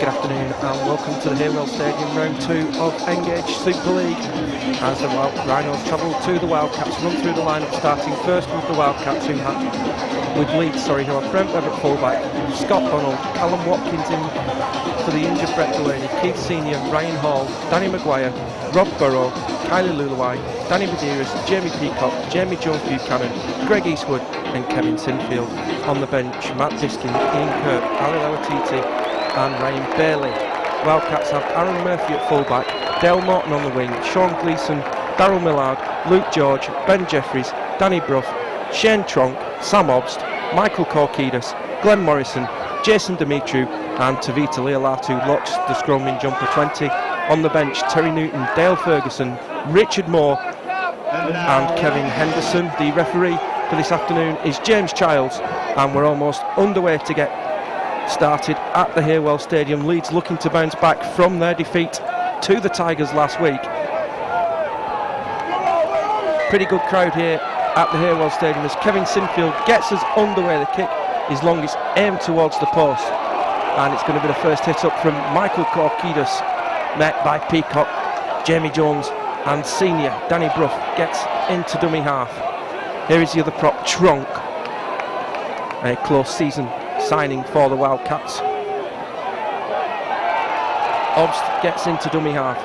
Good afternoon and welcome to the Haywell Stadium round 2 of Engage Super League as the Rhinos travel to the Wildcats. Run through the lineup, starting first with the Wildcats who have Leeds who have Brent Webb at fullback, Scott Donald, Callum Watkins in for the injured Brett Delaney, Keith Senior, Ryan Hall, Danny Maguire, Rob Burrow, Kylie Luluai, Danny Medeiros, Jamie Peacock, Jamie Jones-Buchanan, Greg Eastwood and Kevin Sinfield. On the bench, Matt Diskin, Ian Kirk, Ali Lawatiti and Ryan Bailey. Wildcats have Aaron Murphy at fullback, Dale Morton on the wing, Sean Gleeson, Darryl Millard, Luke George, Ben Jeffries, Danny Bruff, Shane Tronk, Sam Obst, Michael Korkidas, Glenn Morrison, Jason Dimitriou and Tavita Leolatu locks the scrum in jumper 20. On the bench, Terry Newton, Dale Ferguson, Richard Moore and Kevin Henderson. The referee for this afternoon is James Childs, and we're almost underway to get started at the Haywell Stadium. Leeds looking to bounce back from their defeat to the Tigers last week. Pretty good crowd here at the Haywell Stadium as Kevin Sinfield gets us underway. The kick is long, it's aimed towards the post, and it's going to be the first hit up from Michael Korkidas, met by Peacock, Jamie Jones and Senior. Danny Bruff gets into dummy half. Here is the other prop, Tronk, a close season signing for the Wildcats. Obst gets into dummy half.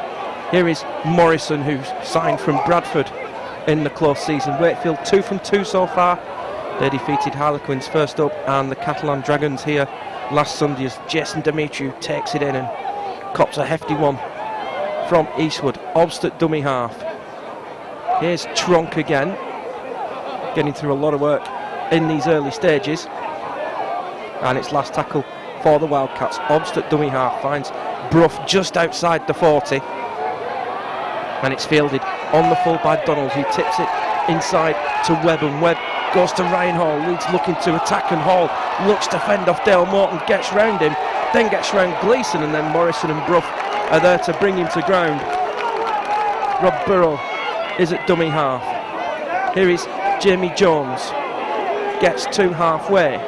Here is Morrison, who's signed from Bradford in the close season. Wakefield 2 from 2 so far. They defeated Harlequins first up and the Catalan Dragons here last Sunday as Jason Dimitriou takes it in and cops a hefty one from Eastwood. Obst at dummy half. Here's Tronk again, getting through a lot of work in these early stages, and it's last tackle for the Wildcats. Obst at dummy half finds Bruff just outside the 40, and it's fielded on the full by Donald, who tips it inside to Webb, and Webb goes to Ryan Hall. Leeds looking to attack, and Hall looks to fend off Dale Morton, gets round him, then gets round Gleeson, and then Morrison and Bruff are there to bring him to ground. Rob Burrow is at dummy half. Here is Jamie Jones, gets to halfway.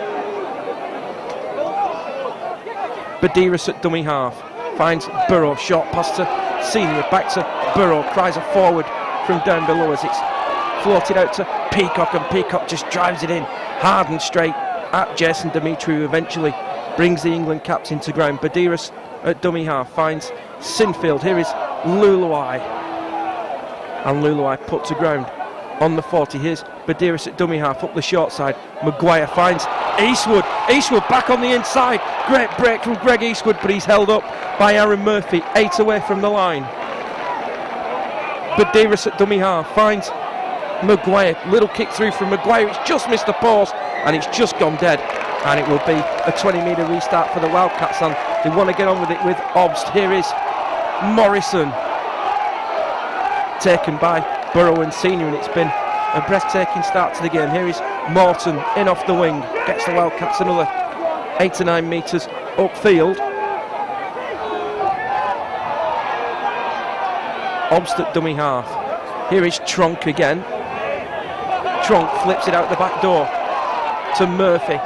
Medeiros at dummy half, finds Burrow, short pass to Senior, back to Burrow, cries a forward from down below as it's floated out to Peacock, and Peacock just drives it in hard and straight at Jason Dimitriou, who eventually brings the England captain to ground. Medeiros at dummy half finds Sinfield. Here is Luluai, and Luluai put to ground on the 40. Here's Medeiros at dummy half up the short side. Maguire finds Eastwood. Eastwood back on the inside. Great break from Greg Eastwood, but he's held up by Aaron Murphy, 8 away from the line. Medeiros at dummy half finds Maguire. Little kick through from Maguire. It's just missed the post and it's just gone dead. And it will be a 20-metre restart for the Wildcats, and they want to get on with it with Obst. Here is Morrison, taken by Burrow and Senior, and it's been a breathtaking start to the game. Here is Morton in off the wing, gets the Wildcats another 8 to 9 metres upfield. Obst at dummy half. Here is Tronk again. Tronk flips it out the back door to Murphy.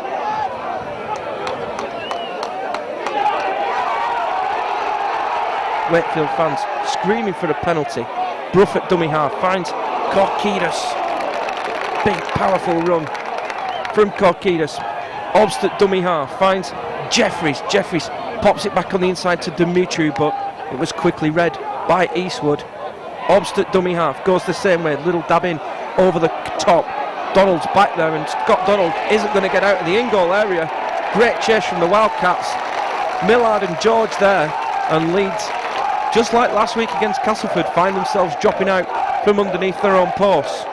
Wakefield fans screaming for a penalty. Bruff at dummy half finds Korkidas. Big powerful run from Korkidas. Obst at dummy half finds Jeffries. Jeffries pops it back on the inside to Dimitriou, but it was quickly read by Eastwood. Obst at dummy half goes the same way, little dab in over the top. Donald's back there, and Scott Donald isn't going to get out of the in-goal area. Great chase from the Wildcats. Millard and George there, and Leeds, just like last week against Castleford, find themselves dropping out from underneath their own posts.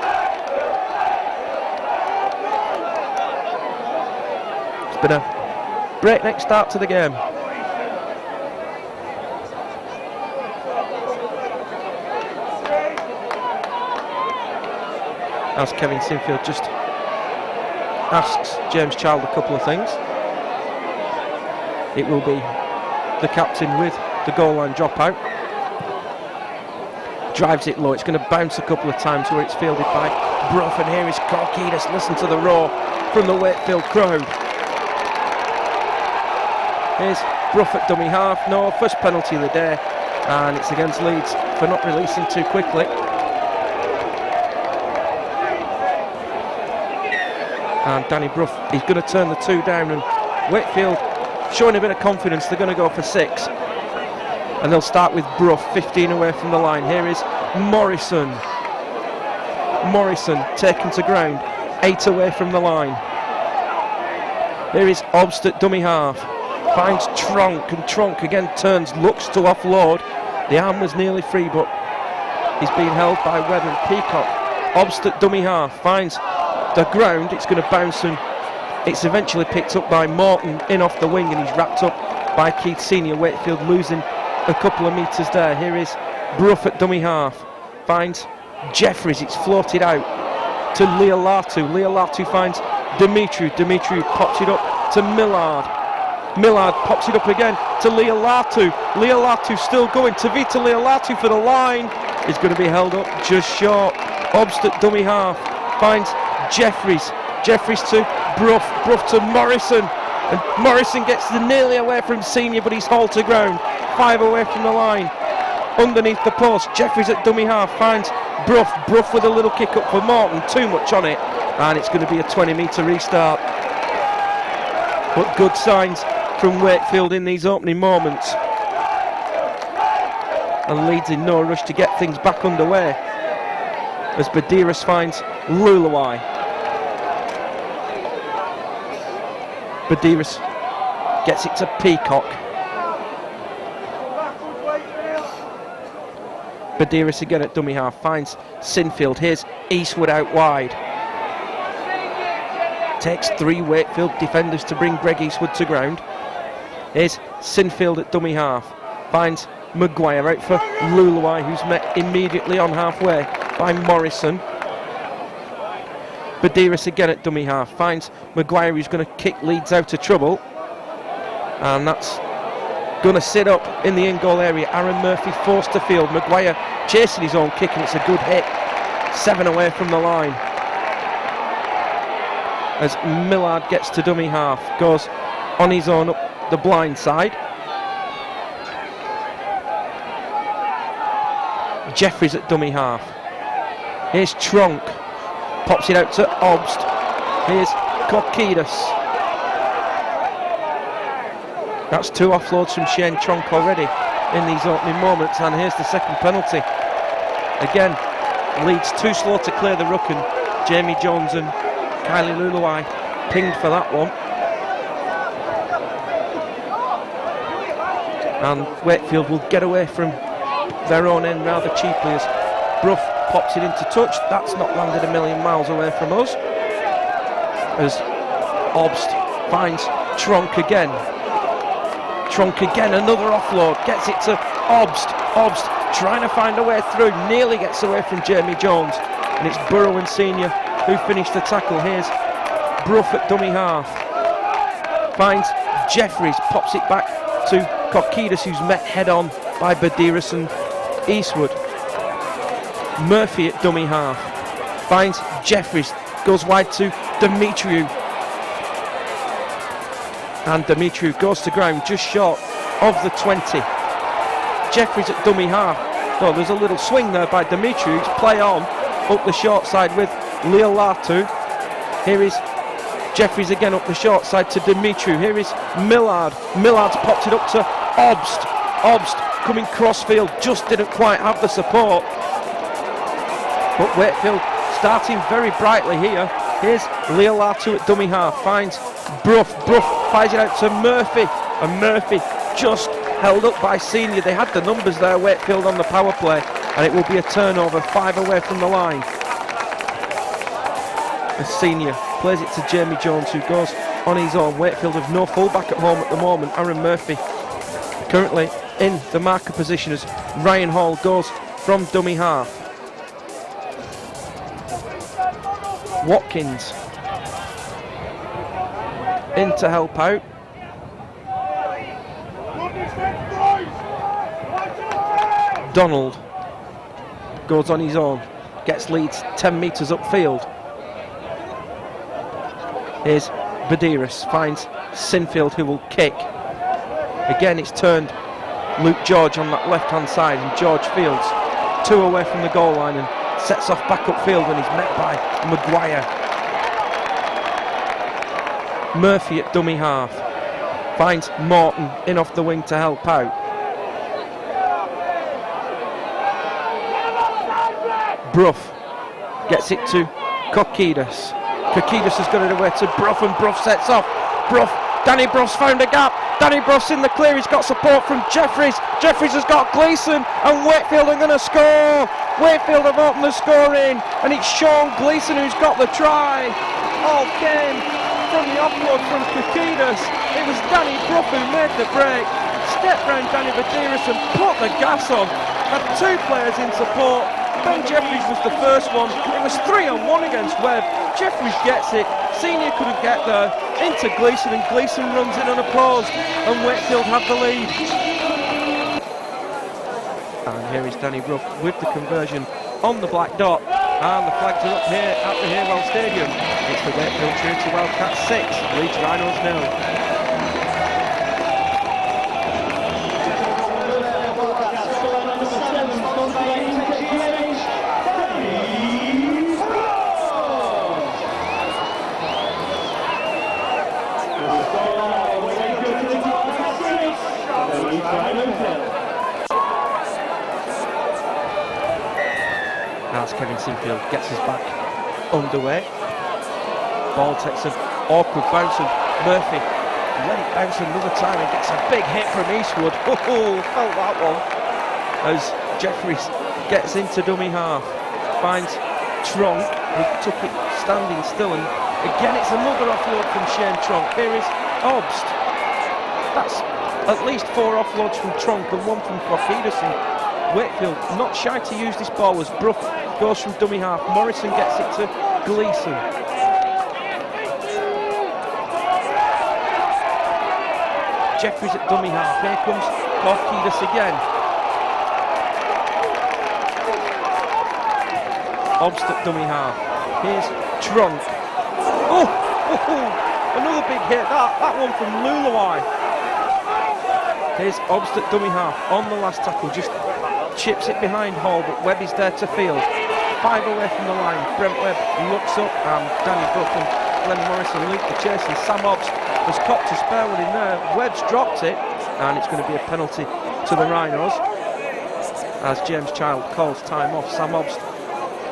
It's been a breakneck start to the game. As Kevin Sinfield just asks James Child a couple of things. It will be the captain with the goal line dropout. Drives it low, it's going to bounce a couple of times where it's fielded by Bruff, and here is Korkidas. Listen to the roar from the Wakefield crowd. Here's Brough at dummy half. No, first penalty of the day, and it's against Leeds for not releasing too quickly. And Danny Brough, he's going to turn the 2 down, and Wakefield showing a bit of confidence. They're going to go for 6, and they'll start with Brough, 15 away from the line. Here is Morrison. Morrison taken to ground, 8 away from the line. Here is Obst at dummy half, finds Tronk, and Tronk again turns, looks to offload. The arm was nearly free, but he's being held by Webb and Peacock. Obst at dummy half, finds the ground, it's going to bounce, and it's eventually picked up by Morton in off the wing, and he's wrapped up by Keith Senior. Wakefield losing a couple of metres there. Here is Brough at dummy half, finds Jeffries, it's floated out to Leolatu. Leolatu finds Dimitriou. Dimitriou pops it up to Millard. Millard pops it up again to Leolatu. Leolatu still going. Tavita Leolatu for the line. Is going to be held up just short. Obst at dummy half finds Jeffries. Jeffries to Brough. Brough to Morrison. And Morrison gets nearly away from Senior, but he's hauled to ground. 5 away from the line. Underneath the post, Jeffries at dummy half finds Brough. Brough with a little kick up for Morton. Too much on it. And it's going to be a 20-metre restart. But good signs from Wakefield in these opening moments. And Leeds in no rush to get things back underway, as Badiris finds Luluai. Badiris gets it to Peacock. Badiris again at dummy half finds Sinfield. Here's Eastwood out wide. Takes 3 Wakefield defenders to bring Greg Eastwood to ground. Here's Sinfield at dummy half. Finds Maguire out for Luluai, who's met immediately on halfway by Morrison. Badiris again at dummy half. Finds Maguire, who's going to kick Leeds out of trouble. And that's going to sit up in the in-goal area. Aaron Murphy forced to field. Maguire chasing his own kick, and it's a good hit. 7 away from the line. As Millard gets to dummy half, goes on his own up the blind side. Jeffries at dummy half. Here's Tronk, pops it out to Obst. Here's Kokidas. That's 2 offloads from Shane Tronk already in these opening moments, and here's the second penalty. Again, Leeds too slow to clear the ruck, and Jamie Jones and Kylie Luluai pinged for that one. And Wakefield will get away from their own end rather cheaply as Brough pops it into touch. That's not landed a million miles away from us. As Obst finds Tronk again. Tronk again, another offload, gets it to Obst. Obst trying to find a way through, nearly gets away from Jamie Jones. And it's Burrow and Senior who finished the tackle. Here's Brough at dummy half. Finds Jeffries, pops it back to Kokidas, who's met head-on by Badiris and Eastwood. Murphy at dummy half. Finds Jeffries, goes wide to Dimitriou. And Dimitriou goes to ground just short of the 20. Jeffries at dummy half. Oh, there's a little swing there by Dimitriou. It's play on up the short side with Leolatu. Here is Jeffries again up the short side to Dimitriou. Here is Millard. Millard's popped it up to Obst. Obst coming crossfield, just didn't quite have the support. But Wakefield starting very brightly here. Here's Leolatu at dummy half. Finds Brough. Brough fires it out to Murphy. And Murphy just held up by Senior. They had the numbers there, Wakefield, on the power play. And it will be a turnover, 5 away from the line. The Senior plays it to Jamie Jones, who goes on his own. Wakefield have no fullback at home at the moment. Aaron Murphy currently in the marker position as Ryan Hall goes from dummy half. Watkins in to help out. Donald goes on his own, gets Leeds 10 metres upfield. Here's Badiris, finds Sinfield, who will kick. Again, it's turned Luke George on that left-hand side, and George Fields 2 away from the goal line and sets off back upfield when he's met by Maguire. Murphy at dummy half finds Morton in off the wing to help out. Brough gets it to Kokidas. Kokidas has got it away to Brough, and Brough sets off. Danny Brough's found a gap. Danny Brough's in the clear. He's got support from Jeffries. Jeffries has got Gleeson, and Wakefield are going to score. Wakefield have opened the scoring, and it's Sean Gleeson who's got the try. All came from the offload from Kokidas. It was Danny Brough who made the break. Stepped round Danny Badiris and put the gas on. Had 2 players in support. Ben Jeffries was the first one. It was 3-on-1 against Webb. Jeffries gets it. Senior couldn't get there. Into Gleeson, and Gleeson runs in unopposed, and Wakefield have the lead. And here is Danny Brough with the conversion on the black dot, and the flags are up here at the Haywell Stadium. It's the Wakefield Trinity Wildcats 6, Leeds Rhinos 0. As Kevin Sinfield gets us back underway. Ball takes an awkward bounce, and Murphy let it bounce another time and gets a big hit from Eastwood. Oh, felt that one. As Jeffries gets into dummy half, finds Tronk, who took it standing still, and again it's another offload from Shane Tronk. Here is Obst. That's at least 4 offloads from Tronk and 1 from Kofidas. Wakefield not shy to use this ball as Brough goes from dummy half. Morrison gets it to Gleeson. Jeffries at dummy half. Here comes Kofidas again. Obst at dummy half. Here's Tronk. Oh, another big hit. That one from Luluai. Here's Obst at dummy half on the last tackle. Just chips it behind Hall, but Webb is there to field. 5 away from the line. Brent Webb looks up, and Danny Brough and Glenn Morrison loop the chase, and Sam Obst has copped a spare one in there. Webb's dropped it, and it's going to be a penalty to the Rhinos as James Child calls time off. Sam Obst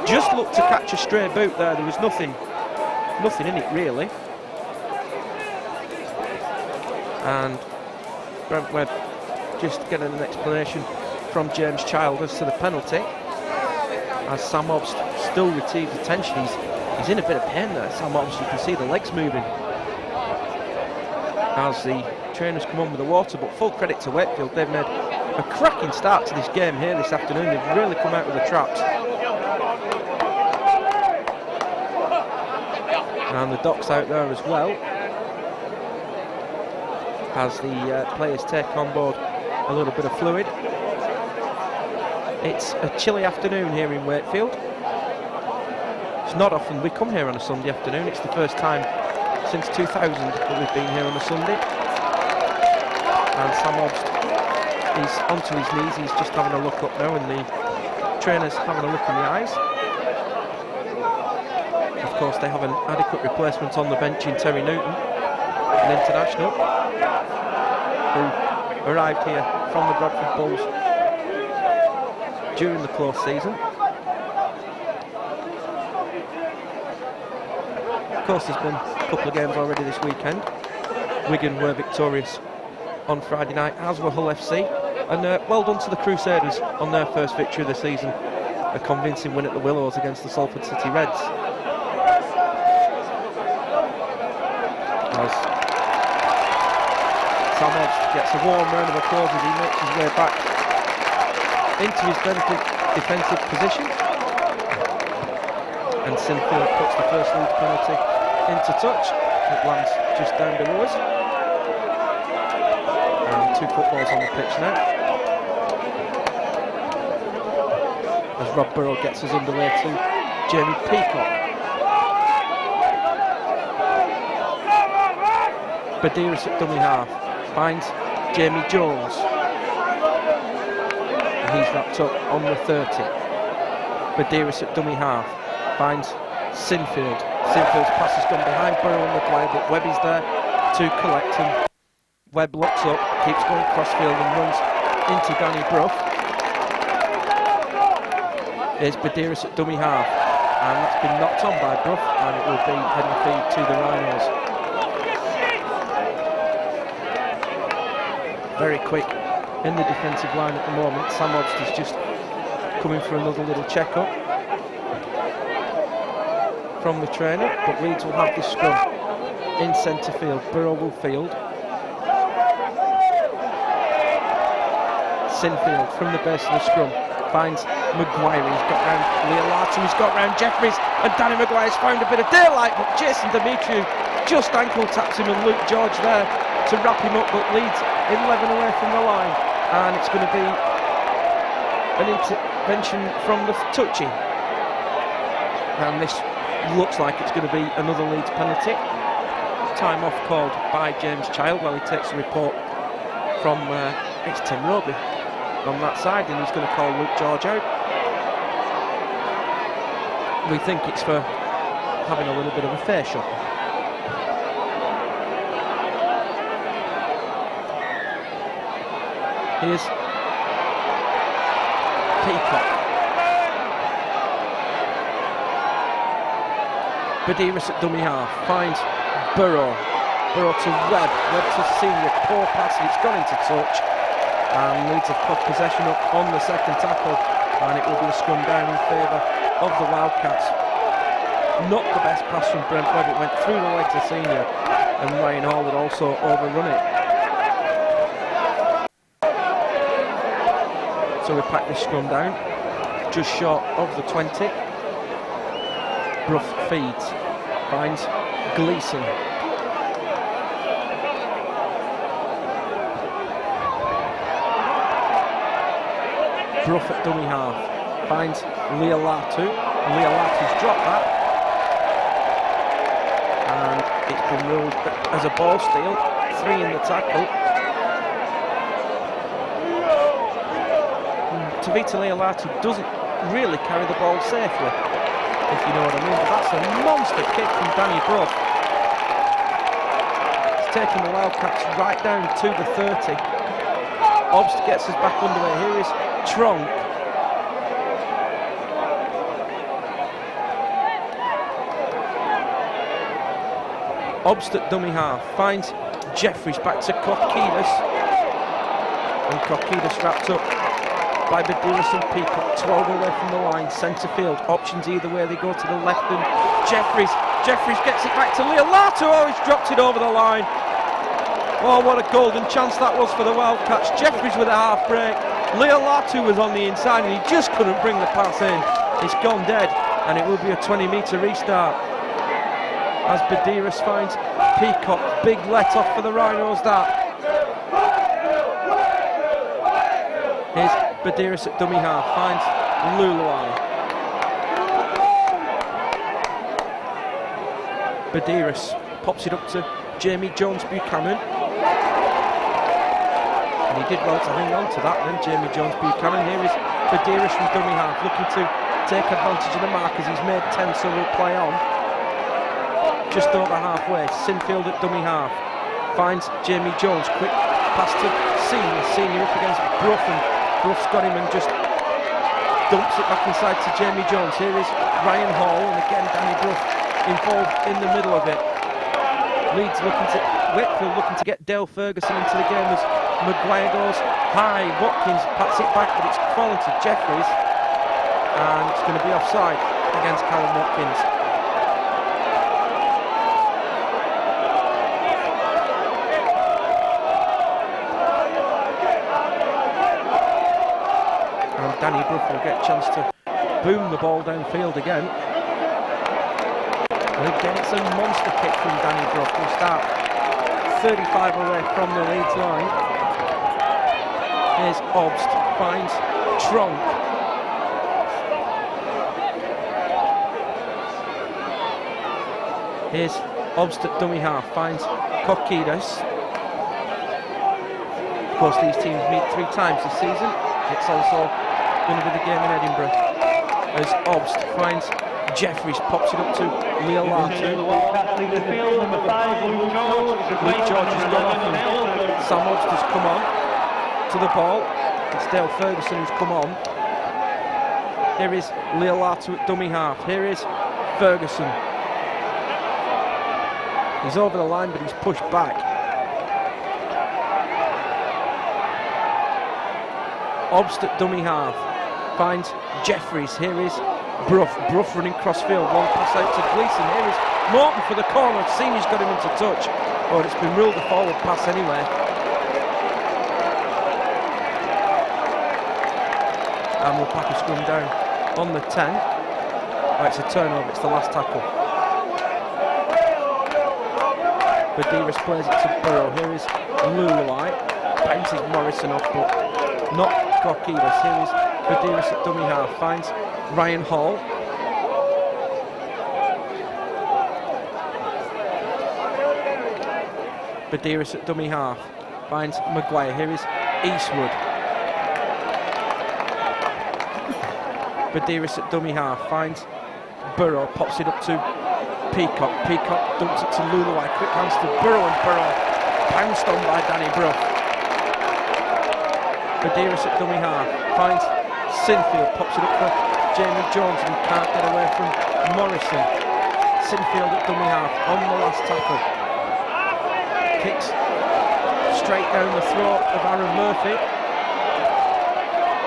just looked to catch a stray boot there. There was nothing in it really. And Brent Webb just getting an explanation from James Child as to the penalty, as Sam Obst still receives attention. He's in a bit of pain there, Sam Obst. You can see the legs moving as the trainers come on with the water, but full credit to Wakefield. They've made a cracking start to this game here this afternoon. They've really come out with the traps. And the Doc's out there as well, as the players take on board a little bit of fluid. It's a chilly afternoon here in Wakefield. It's not often we come here on a Sunday afternoon. It's the first time since 2000 that we've been here on a Sunday. And Sam Obst is onto his knees. He's just having a look up now, and the trainer's having a look in the eyes. Of course, they have an adequate replacement on the bench in Terry Newton, an international, who arrived here from the Bradford Bulls during the close season. Of course, there's been a couple of games already this weekend. Wigan were victorious on Friday night, as were Hull FC, and well done to the Crusaders on their first victory of the season, a convincing win at the Willows against the Salford City Reds. As Sam Obst gets a warm round of applause as he makes his way back into his defensive position, and Sinfield puts the first Leeds penalty into touch. It lands just down below us, and 2 footballs on the pitch now as Rob Burrow gets us underway to Jamie Peacock. Badiris at dummy half finds Jamie Jones. And he's wrapped up on the 30. Badiris at dummy half finds Sinfield. Sinfield's pass has gone behind Burrow and Maguire, but Webb is there to collect him. Webb looks up, keeps going crossfield and runs into Danny Brough. Here's Badiris at dummy half, and that's been knocked on by Brough, and it will be heading feed to the Rhinos. Very quick in the defensive line at the moment. Sam Obst is just coming for another little check-up from the trainer, but Leeds will have this scrum in centre field. Burrow will field. Sinfield from the base of the scrum finds Maguire. He's got round Leolatu, he's got round Jeffries, and Danny Maguire's found a bit of daylight, but Jason Demetriou just ankle taps him, and Luke George there to wrap him up, but Leeds 11 away from the line, and it's going to be an intervention from the touchy, and this looks like it's going to be another Leeds penalty. Time off called by James Child while he takes a report from it's Tim Roby on that side, and he's going to call Luke George out. We think it's for having a little bit of a facial. Here's Peacock. Badiris at dummy half finds Burrow. Burrow to Webb. Webb to Senior. Poor pass, and it's gone into touch. And Leeds have put possession up on the second tackle, and it will be a scrum down in favour of the Wildcats. Not the best pass from Brent Webb. It went through the legs of Senior, and Ryan Hall would also overrun it. So we pack this scrum down, just short of the 20. Brough feeds, finds Gleeson. Brough at dummy half, finds Leolatu. Leolatu's dropped that, and it's been ruled as a ball steal, 3 in the tackle. Tavita Leolatu doesn't really carry the ball safely, if you know what I mean, but that's a monster kick from Danny Brough. It's taking the Wildcats right down to the 30. Obst gets us back underway. Here is Tronk. Obst at dummy half finds Jeffries back to Kokidas, and Kokidas wrapped up by Badiris and Peacock. 12 away from the line, centre field, options either way, they go to the left, and Jeffries gets it back to Leolatu. Oh, he's dropped it over the line. Oh, what a golden chance that was for the Wildcats. Jeffries with a half break, Leolatu was on the inside, and he just couldn't bring the pass in. It's gone dead, and it will be a 20-metre restart as Badiris finds Peacock. Big let off for the Rhinos that. Here's Badiris at dummy half, finds Luluai. Badiris pops it up to Jamie Jones Buchanan. And he did well to hang on to that then, Jamie Jones Buchanan. Here is Badiris from dummy half, looking to take advantage of the mark as he's made 10, so will play on. Just over halfway, Sinfield at dummy half, finds Jamie Jones. Quick pass to Senior up against Brough, and Brough's got him and just dumps it back inside to Jamie Jones. Here is Ryan Hall, and again Danny Brough involved in the middle of it. Wakefield looking to get Dale Ferguson into the game as Maguire goes high. Watkins pats it back, but it's fallen to Jeffries, and it's going to be offside against Callum Watkins. Danny Brough will get a chance to boom the ball downfield again. And again, it's a monster kick from Danny Brough. We'll start 35 away from the Leeds line. Here's Obst, finds Tronk. Here's Obst at dummy half, finds Kokidas. course, these teams meet 3 times this season. It's also going to be the game in Edinburgh. As Obst finds Jeffries, pops it up to Leo Larter. Luke George has gone off and Sam Obst has come on to the ball. It's Dale Ferguson who's come on. Here is Leo Larter at dummy half. Here is Ferguson. He's over the line, but he's pushed back. Obst at dummy half finds Jeffries. Here is Brough. Brough running cross field. One pass out to Gleeson. Here is Morton for the corner. Senior's got him into touch. Oh, it's been ruled a forward pass anyway. And we'll pack a scrum down on the 10. Oh, it's a turnover. It's the last tackle. Badiris plays it to Burrow. Here is Lulai. Bounces Morrison off, but not Gorkidis. Here is Badiris at dummy half. Finds Ryan Hall. Badiris at dummy half. Finds Maguire. Here is Eastwood. Badiris at dummy half. Finds Burrow. Pops it up to Peacock. Peacock dumps it to Lulawai. Quick hands to Burrow, and Burrow pounced on by Danny Brough. Badiris at dummy half. Finds Sinfield. Pops it up for Jamie Jones, and can't get away from Morrison. Sinfield at dummy half on the last tackle. Kicks straight down the throat of Aaron Murphy.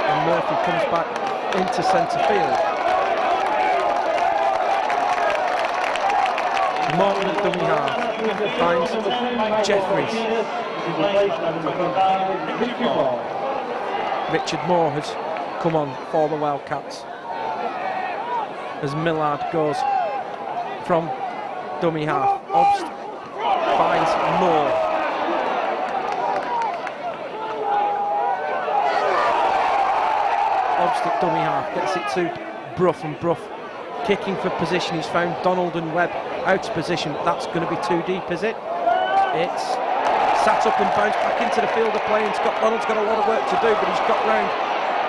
And Murphy comes back into centre field. Morton at dummy half finds Jeffries. Richard Moore has come on for the Wildcats as Millard goes from dummy half. Obst finds Moore. Obst at dummy half gets it to Brough, and Brough kicking for position. He's found Donald and Webb out of position. That's going to be too deep, is it? It's sat up and bounced back into the field of play, and Scott Donald's got a lot of work to do, but he's got round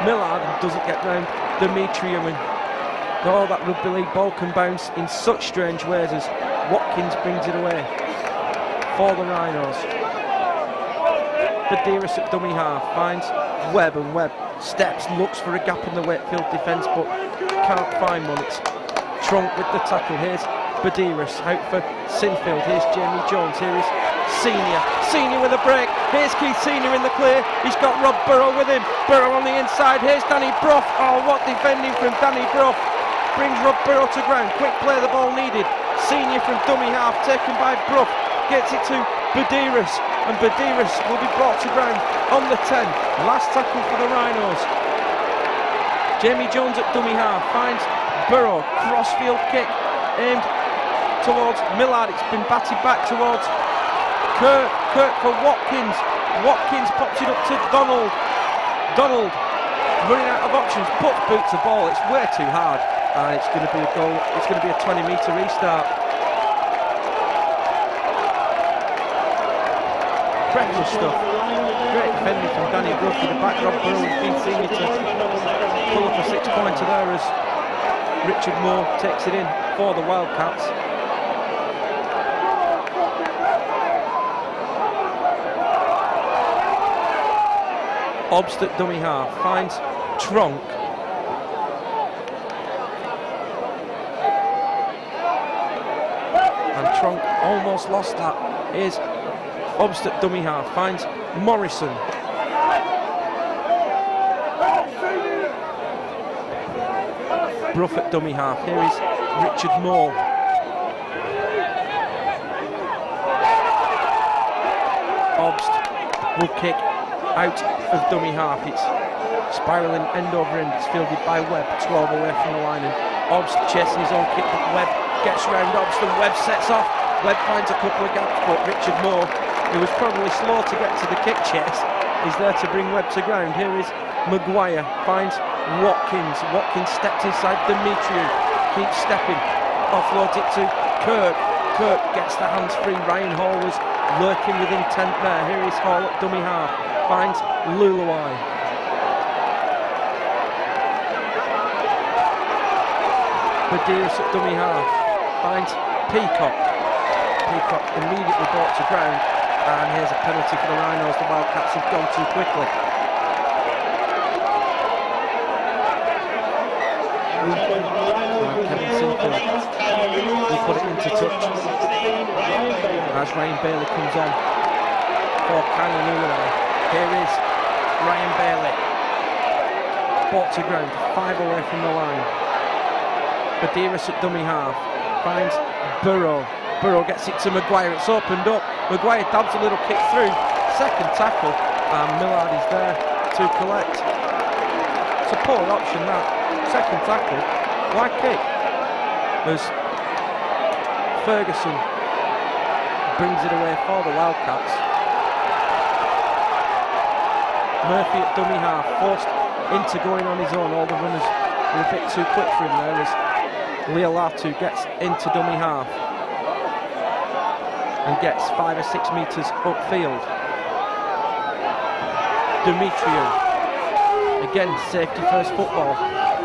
Millard and doesn't get round Demetriou. And oh, that rugby league ball can bounce in such strange ways as Watkins brings it away for the Rhinos. Badiris at dummy half finds Webb, and Webb steps, looks for a gap in the Wakefield defence, but can't find one. It's Trunk with the tackle. Here's Badiris out for Sinfield. Here's Jamie Jones. Here is Senior. Senior with a break. Here's Keith Senior in the clear. He's got Rob Burrow with him. Burrow on the inside. Here's Danny Brough. Oh, what defending from Danny Brough. Brings Rob Burrow to ground. Quick play, the ball needed. Senior from dummy half, taken by Brough. Gets it to Badiris, and Badiris will be brought to ground on the 10. Last tackle for the Rhinos. Jamie Jones at dummy half finds Burrow. Crossfield kick aimed towards Millard. It's been batted back towards Kirk. Kirk for Watkins. Watkins pops it up to Donald. Donald running out of options. Puts boots the ball. It's way too hard, and it's going to be a goal. It's going to be a 20-metre restart. Breakfast stuff. Great defending from Danny Brough with the back. Rob Burrow and Keith Senior to pull up a 6-pointer there as Richard Moore takes it in for the Wildcats. Obst at dummy half finds Tronk. And Tronk almost lost that. Here's Obst at dummy half finds Morrison. Brough at dummy half. Here is Richard Moore. Obst will kick out of dummy half. It's spiralling end over end. It's fielded by Webb, 12 away from the line, and Obst chasing his own kick, but Webb gets round Obst, and Webb sets off. Webb finds a couple of gaps, but Richard Moore, who was probably slow to get to the kick chase, is there to bring Webb to ground. Here is Maguire, finds Watkins. Watkins steps inside Demetriou, keeps stepping, offloads it to Kirk. Kirk gets the hands free. Ryan Hall was lurking with intent there. Here is Hall at dummy half. finds Luluai. Badiris at dummy half finds Peacock. Peacock immediately brought to ground, and here's a penalty for the Rhinos. The Wildcats have gone too quickly. Kevin Sinfield will put it into touch as Ryan Bailey comes on for Kylie Luluai. Here is Ryan Bailey, brought to ground, 5 away from the line. Badiris at dummy half finds Burrow. Burrow gets it to Maguire, it's opened up. Maguire dabs a little kick through, second tackle, and Millard is there to collect. It's a poor option that, second tackle, wide kick, as Ferguson brings it away for the Wildcats. Murphy at dummy half, forced into going on his own. All the runners were a bit too quick for him there as Leolatu gets into dummy half and gets 5 or 6 metres upfield. Demetriou, again safety first football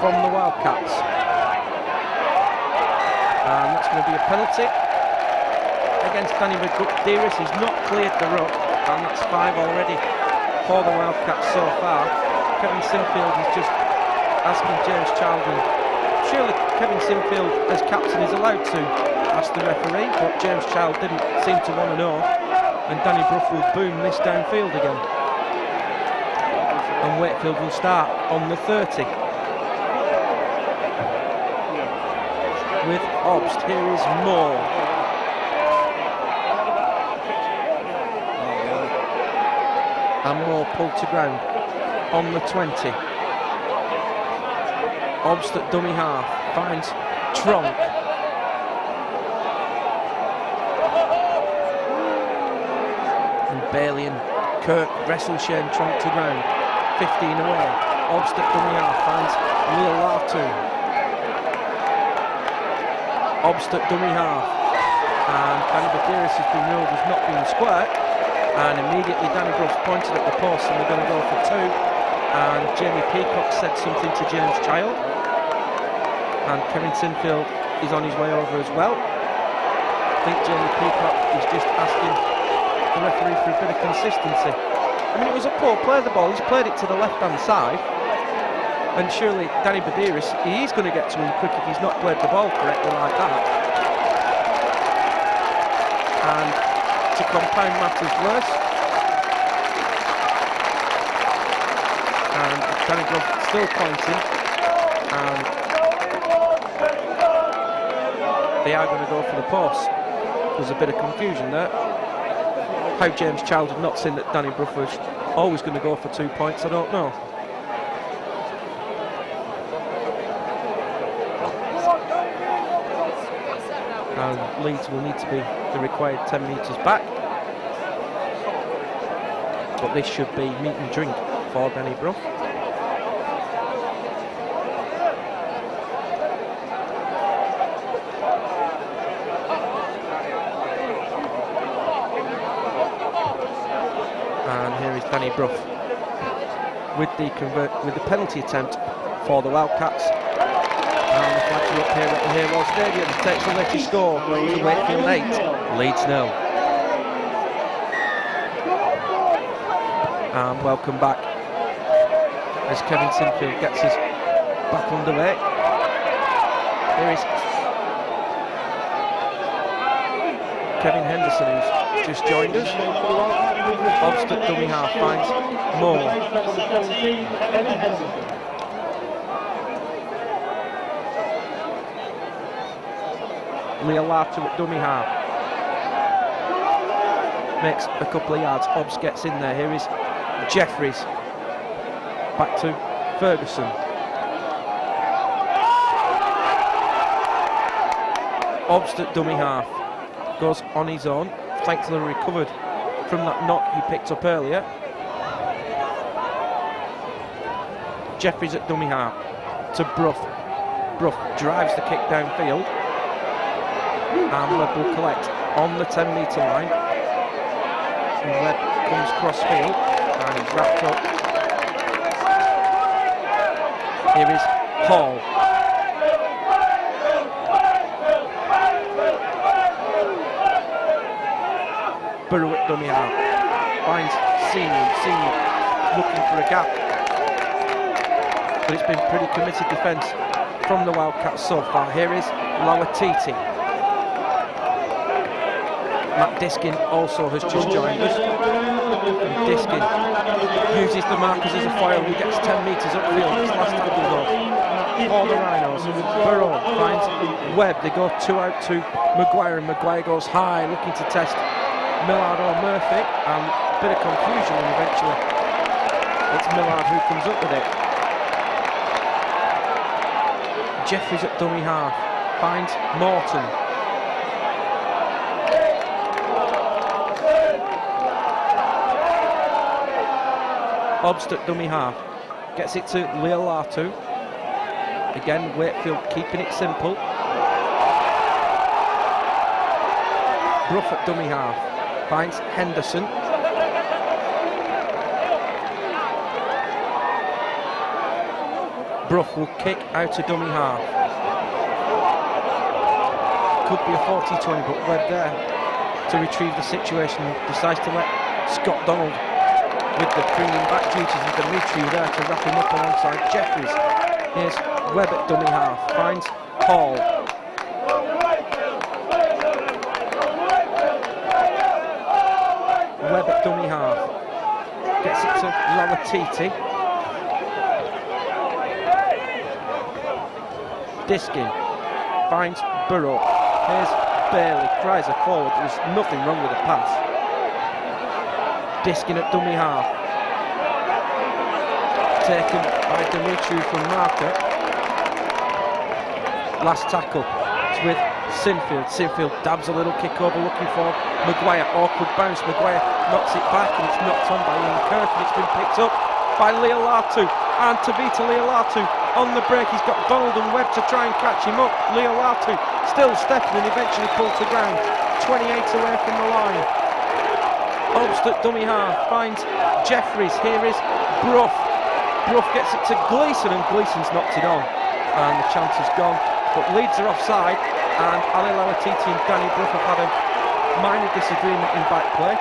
from the Wildcats, and that's going to be a penalty against Danny Badiris. He's not cleared the ruck, and that's 5 already for the Wildcats so far. Kevin Sinfield is just asking James Children. Surely Kevin Sinfield as captain is allowed to ask the referee, but James Child didn't seem to want to know, and Danny Brough will boom this downfield again. And Wakefield will start on the 30. With Obst, here is Moore. And Moore pulled to ground on the 20. Obst at dummy half finds Tronk. And Bailey and Kirk wrestle Shane Tronk to ground. 15 away. Obst at dummy half finds Leolatu. Obst at dummy half. And Danny Badiris has been ruled as not being square. And immediately Danny Brough pointed at the post, and they're going to go for 2. And Jamie Peacock said something to James Child, and Kevin Sinfield is on his way over as well. I think Jamie Peacock is just asking the referee for a bit of consistency. I mean, it was a poor play of the ball. He's played it to the left-hand side, and surely Danny Badiris, he is going to get to him quick if he's not played the ball correctly like that. And to compound matters worse, and Danny Brough still pointing, and they are going to go for the post. There's a bit of confusion there. How James Child had not seen that Danny Brough was always going to go for 2 points, I don't know. And Leeds will need to be the required 10 metres back, but this should be meat and drink for Danny Brough. And here is Danny Brough with the penalty attempt for the Wildcats. And the flags are up here at the Haywell Stadium. Takes the latest score to Wakefield 8, Leeds 0. And welcome back as Kevin Sinfield gets us back underway. Here is Kevin Henderson, who's just joined us. Obst at dummy half finds Moore. Leolatu at dummy half makes a couple of yards. Obst gets in there. Here is Jeffries. Back to Ferguson. Obst at dummy half goes on his own. Thankfully recovered from that knock he picked up earlier. Jeffries at dummy half to Brough. Brough drives the kick downfield, and Webb will collect on the 10 metre line. And Webb comes cross field. and he's wrapped up. Here is Hall. Burrow at dummy half. Finds Senior looking for a gap. But it's been pretty committed defence from the Wildcats so far. Here is Lawatiti. Matt Diskin also has just joined us. And Diskin uses the markers as a foil. He gets 10 metres upfield. It's last tackle though for the Rhinos. Burrow finds Webb. They go 2 out to Maguire, and Maguire goes high, looking to test Millard or Murphy, and a bit of confusion, and eventually it's Millard who comes up with it. Jeffries at dummy half finds Morton. Obst at dummy half gets it to Leolatu. Again, Wakefield keeping it simple. Brough at dummy half finds Henderson. Brough will kick out to dummy half. Could be a 40-20, but Webb there to retrieve the situation. Decides to let Scott Donald with the premium back duties and Dimitri there to wrap him up alongside Jeffries. Here's Webb at dummy half, finds Hall. Webb at dummy half, gets it to Lawatiti. Diskin finds Burrow. Here's Bailey, cries her forward. There's nothing wrong with the pass. Diskin at dummy half, taken by Dimitri from marker. Last tackle, it's with Sinfield. Sinfield dabs a little kick over, looking for Maguire. Awkward bounce. Maguire knocks it back, and it's knocked on by Ian Kirk, and it's been picked up by Leolatu. And Tavita Leolatu on the break. He's got Donald and Webb to try and catch him up. Leolatu still stepping and eventually pulled to ground. 28 away from the line. Obst at dummy half finds Jeffries. Here is Brough. Brough gets it to Gleeson, and Gleeson's knocked it on, and the chance is gone. But Leeds are offside, and Ali Lawatiti and Danny Brough have had a minor disagreement in back play.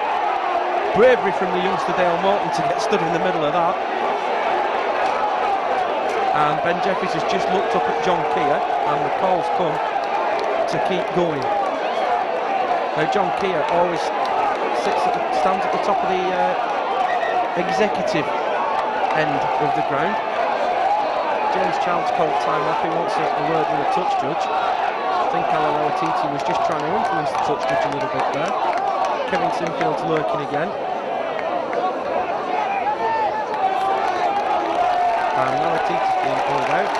Bravery from the youngster Dale Morton to get stood in the middle of that. And Ben Jeffries has just looked up at John Keir, and the call's come to keep going. Now John Keir always stands at the top of the executive end of the ground. James Childs called time off. He wants a word with a touch judge. I think Ali Lawatiti was just trying to influence the touch judge a little bit there. Kevin Sinfield's lurking again. And Lawatiti's being pulled out.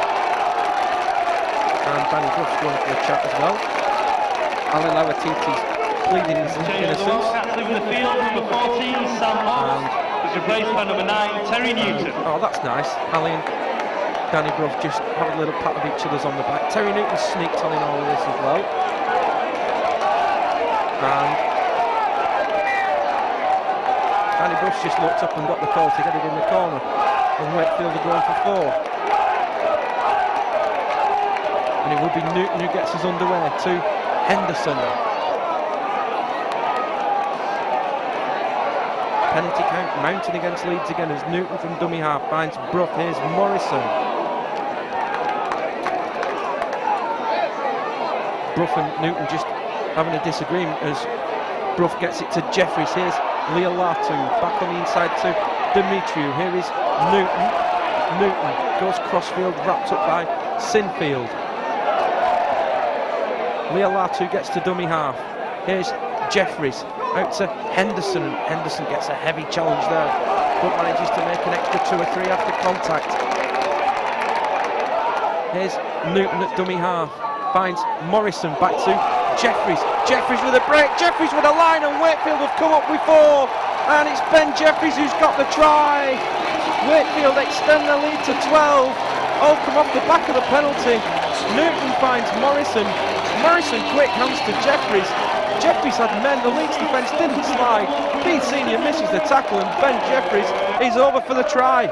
And Danny Brough's going for a chat as well. Ali Lawatiti's pleading his innocence. Captain the field, number 14, Sam Moss, was replaced by number 9, Terry Newton. Oh, that's nice. Ali and Danny Brough just have a little pat of each other's on the back. Terry Newton sneaked on in all of this as well. And Danny Brough's just looked up and got the call to get it in the corner. And Wakefield are going for 4. And it will be Newton who gets us underway to Henderson. Penalty count mounting against Leeds again as Newton from dummy half finds Brough. Here's Morrison. Brough and Newton just having a disagreement as Brough gets it to Jeffries. Here's Leolatu back on the inside to Dimitriou. Here is Newton. Newton goes crossfield, wrapped up by Sinfield. Leolatu gets to dummy half. Here's Jeffries out to Henderson, and Henderson gets a heavy challenge there, but manages to make an extra 2 or 3 after contact. Here's Newton at dummy half, finds Morrison back to Jeffries. Jeffries with a break, Jeffries with a line, and Wakefield have come up with 4, and it's Ben Jeffries who's got the try. Wakefield extend the lead to 12. All come off the back of the penalty. Newton finds Morrison. Morrison quick hands to Jeffries. Jeffries had men, the Leeds defence didn't slide. Dean Senior misses the tackle and Ben Jeffries is over for the try.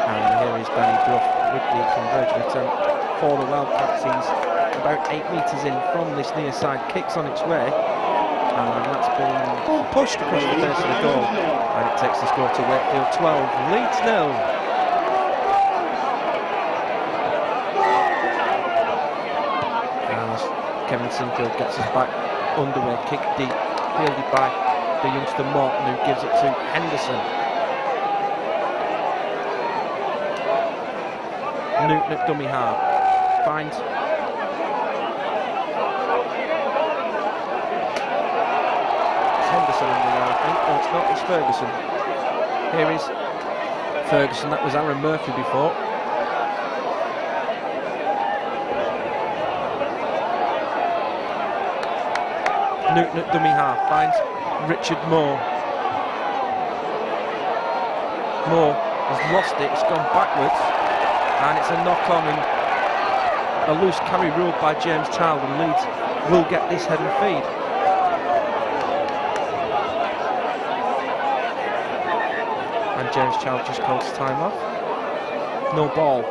And here is Danny Bruff with the conversion attempt for the Wildcats. He's about 8 metres in from this near side, kicks on its way, and that's been pushed across the face of the goal, and it takes the score to Wakefield 12, Leeds 0. As Kevin Sinfield gets us back underway, kick deep, fielded by the youngster Morton, who gives it to Henderson. Newton at dummy half, finds Henderson on the line. No, it's not, it's Ferguson. Here is Ferguson, that was Aaron Murphy before. Newton at dummy half, finds Richard Moore. Moore has lost it, it's gone backwards, and it's a knock-on and a loose carry ruled by James Child, and Leeds will get this head and feed. And James Child just calls time off. No ball.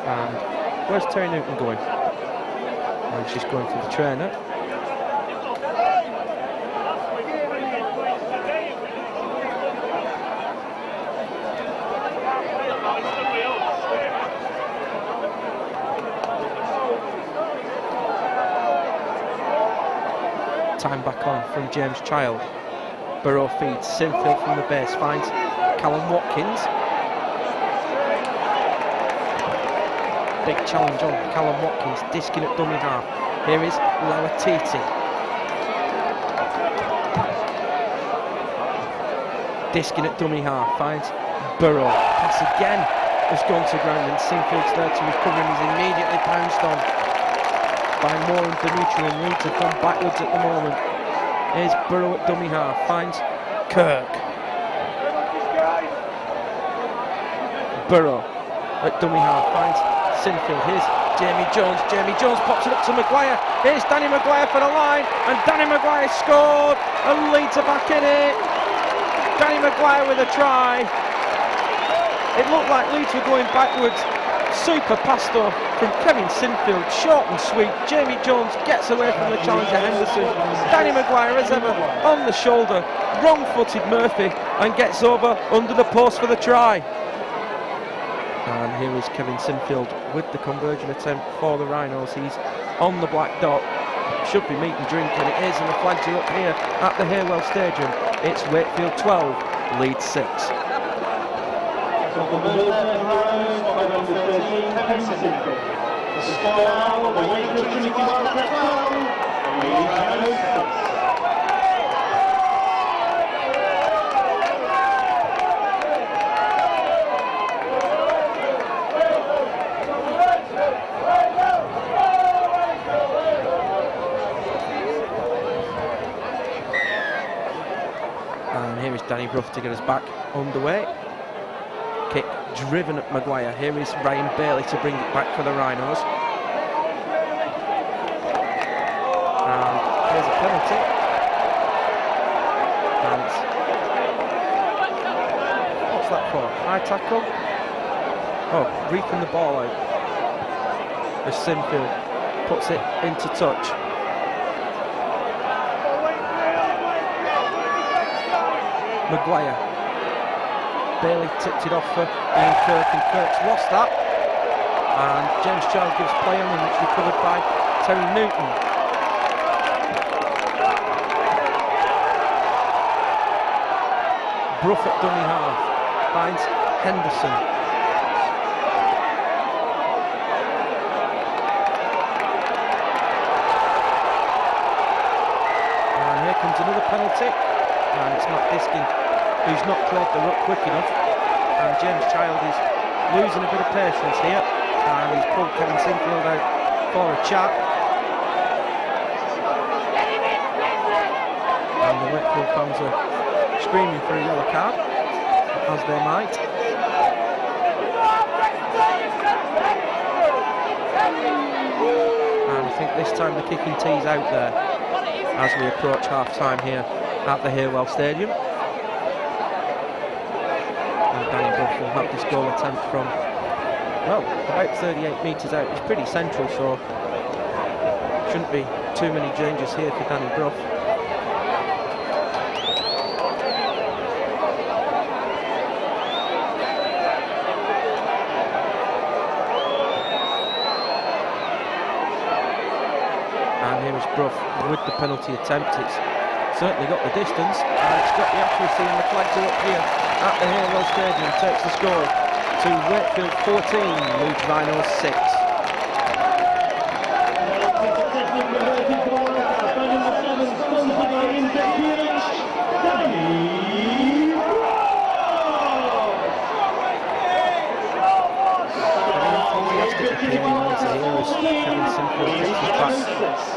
And where's Terry Newton going? And she's going for the trainer. Time back on from James Child. Burrow feeds, Sinfield from the base, finds Callum Watkins. Big challenge on Callum Watkins, disking at dummy half. Here is Lauatiti. Disking at dummy half, finds Burrow. Pass again has gone to ground, and Sinfield's there to recover and is immediately pounced on by Moore and Dimitri, and Leeds have gone backwards at the moment. Here's Burrow at dummy half, finds Kirk. Burrow at dummy half, finds Sinfield. Here's Jamie Jones. Jamie Jones pops it up to Maguire. Here's Danny Maguire for the line, and Danny Maguire scored, and Leeds are back in it. Danny Maguire with a try. It looked like Leeds were going backwards. Super pass though from Kevin Sinfield, short and sweet. Jamie Jones gets away from the challenger Henderson. Danny Maguire, as ever, on the shoulder, wrong-footed Murphy, and gets over under the post for the try. And here is Kevin Sinfield with the conversion attempt for the Rhinos. He's on the black dot, should be meat and drink, and it is, and the flags are up here at the Haywell Stadium. It's Wakefield 12, Leeds 6. The score now, the Wakefield Trinity Wildcats 12, Leeds Rhinos 6. And here is Danny Bruff to get us back underway. Kick driven at Maguire. Here is Ryan Bailey to bring it back for the Rhinos. And here's a penalty. And what's that for? High tackle? Oh, reaping the ball out. As Sinfield puts it into touch. Maguire. Bailey tipped it off for Ian Kirk, and Kirk's lost that. And James Child gives play on, and it's recovered by Terry Newton. Bruff at dummy half, finds Henderson. And here comes another penalty, and it's Matt Diskin who's not cleared the ruck quick enough, and James Child is losing a bit of patience here, and he's pulled Kevin Sinfield out for a chat. And the Wakefield fans are screaming for a yellow card, as they might. And I think this time the kicking tee's out there as we approach half-time here at the Haywell Stadium. And Danny Brough will have this goal attempt from, well, about 38 metres out. It's pretty central, so shouldn't be too many dangers here for Danny Brough. And here is Brough with the penalty attempt. It's certainly got the distance, and it's got the accuracy, and the flags are up here at the Haywell Stadium. Takes the score to Wakefield 14, Leeds Rhinos 6.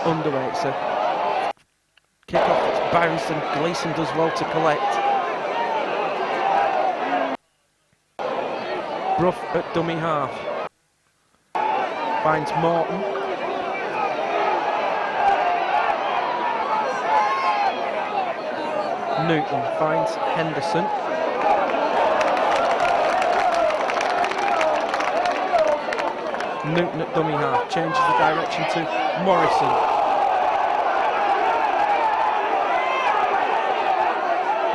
Underway, it's a kick-off, it's bounced, and Gleeson does well to collect. Brough at dummy half, finds Morton. Newton finds Henderson. Newton at dummy half, changes the direction to Morrison.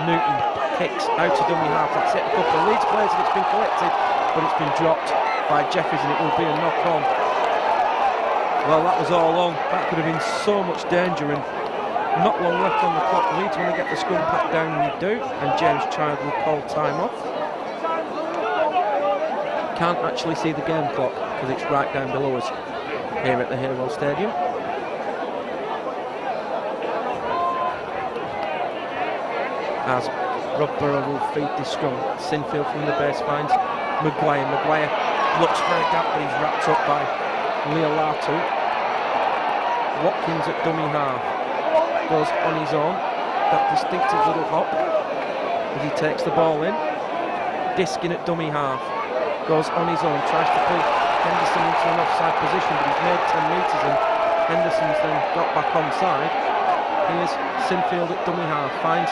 Newton kicks out to dummy half, that's it, a couple of Leeds players, and it's been collected, but it's been dropped by Jeffries, and it will be a knock-on. Well, that was all along, that could have been so much danger, and not long left on the clock. Leeds want to get the scrum pack down, and they do, and James Child will call time off. Can't actually see the game clock because it's right down below us here at the Haywell Stadium. As Rob Burrow will feed this scrum, Sinfield from the base finds Maguire. Maguire looks for a gap, but he's wrapped up by Leo Latu. Watkins at dummy half goes on his own. That distinctive little hop as he takes the ball in. Diskin at dummy half goes on his own, tries to pull Henderson into an offside position, but he's made 10 metres and Henderson's then got back onside. Here's Sinfield at dummy half, finds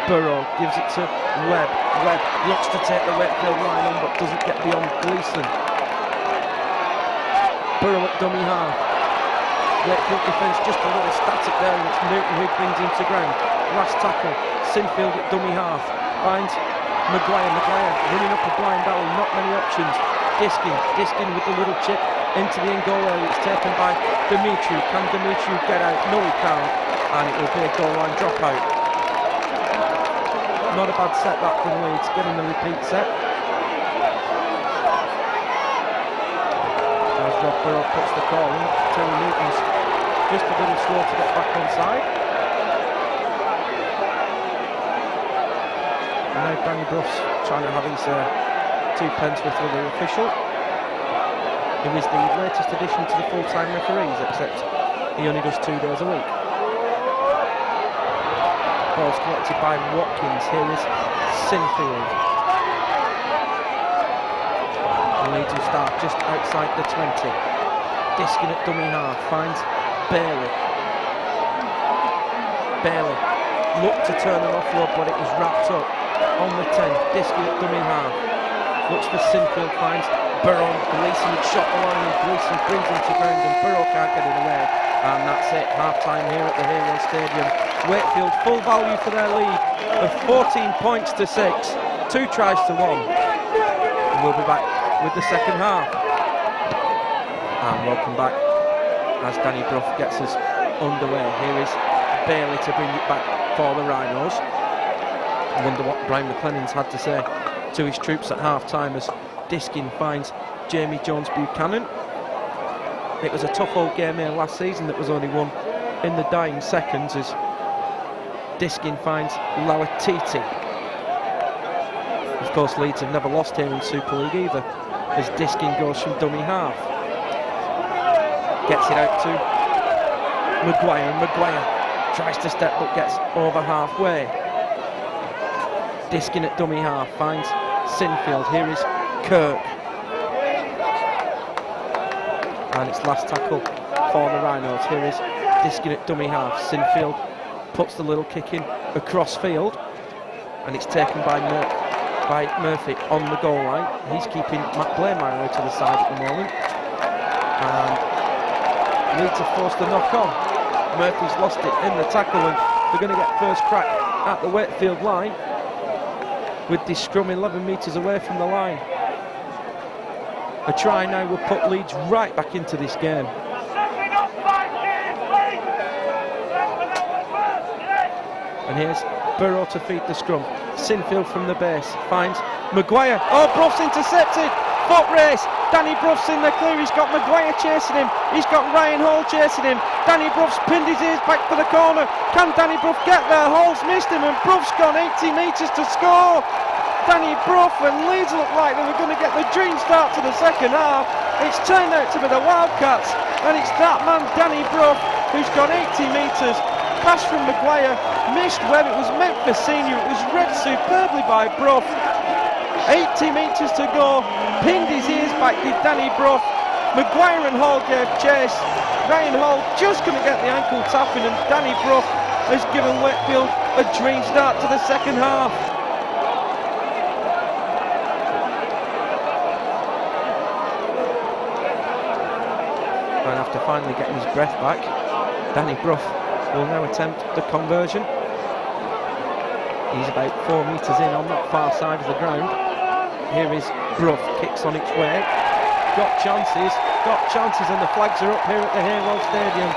Burrow, gives it to Webb. Webb looks to take the Wakefield line on, but doesn't get beyond Gleeson. Burrow at dummy half. Wakefield defence just a little static there, and it's Newton who brings him to ground. Last tackle, Sinfield at dummy half, finds Maguire. Maguire running up a blind alley, not many options. Diskin with the little chip into the in-goal area. It's taken by Dimitri. Can Dimitri get out? No, he can't. And it will be a goal line dropout. Not a bad set that from Leeds, getting the repeat set. As Rob Burrow puts the call in, Terry Newton's just a little slow to get back onside. And now Danny Brough's trying to have his 2 pence with the official, who is the latest addition to the full-time referees, except he only does 2 days a week. Ball's collected by Watkins. Here is Sinfield. And Leeds will start just outside the 20. Diskin at dummy half, finds Bailey. Bailey looked to turn an offload, but it was wrapped up on the 10. Diskin at dummy half, looks for Sinfield, finds Burrow. Gleeson had shot the line, and Gleeson brings him to ground, and Burrow can't get it away. And that's it, half-time here at the Haywell Stadium. Wakefield full value for their lead of 14 points to 6, 2 tries to 1. And we'll be back with the second half. And welcome back as Danny Brough gets us underway. Here is Bailey to bring it back for the Rhinos. I wonder what Brian McLennan's had to say to his troops at half-time as Diskin finds Jamie Jones-Buchanan. It was a tough old game here last season that was only won in the dying seconds as Diskin finds Lauatiti. Of course, Leeds have never lost here in Super League either, as Diskin goes from dummy half. Gets it out to Maguire, and Maguire tries to step but gets over halfway. Diskin at dummy half, finds Sinfield. Here is Kirk. And it's last tackle for the Rhinos. Here is Diskin at dummy half. Sinfield puts the little kick in across field, and it's taken by Murphy on the goal line. He's keeping Matt Blairmeyer to the side at the moment. And Leeds have forced the knock on. Murphy's lost it in the tackle, and they're going to get first crack at the Wakefield line with this scrum 11 metres away from the line. A try now will put Leeds right back into this game. And here's Burrow to feed the scrum. Sinfield from the base finds Maguire. Oh, Bruff's intercepted. Foot race. Danny Bruff's in the clear. He's got Maguire chasing him. He's got Ryan Hall chasing him. Danny Bruff's pinned his ears back for the corner. Can Danny Bruff get there? Hall's missed him, and Bruff's gone 80 metres to score. Danny Bruff, and Leeds look like they were going to get the dream start to the second half. It's turned out to be the Wildcats, and it's that man Danny Bruff who's gone 80 metres. Pass from Maguire, missed where it was meant for Senior. It was read superbly by Bruff. 80 metres to go, pinned his ears back, did Danny Bruff. Maguire and Hall gave chase. Ryan Hall just couldn't get the ankle tapping, and Danny Bruff has given Wakefield a dream start to the second half. And after finally getting his breath back, Danny Bruff will now attempt the conversion. He's about 4 metres in on that far side of the ground. Here is Bruff, kicks on its way. Got chances, and the flags are up here at the Haywell Stadium.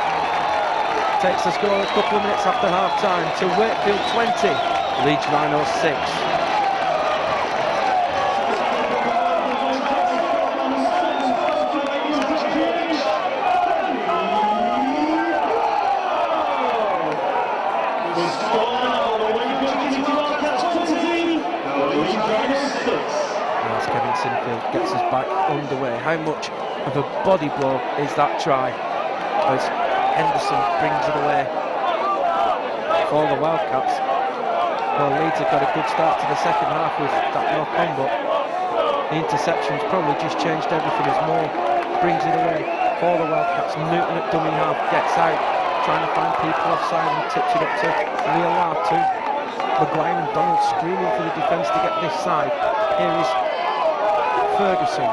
Takes the score a couple of minutes after half time to Wakefield 20, Leeds Rhinos 6. Sinfield gets us back underway. How much of a body blow is that try as Henderson brings it away for the Wildcats? Well, Leeds have got a good start to the second half with that knock-on, but the interceptions probably just changed everything as Moore brings it away for the Wildcats. Newton at dummy half gets out, trying to find people offside, and tips it up to Leolatu. Maguire and Donald screaming for the defence to get this side. Here is Ferguson.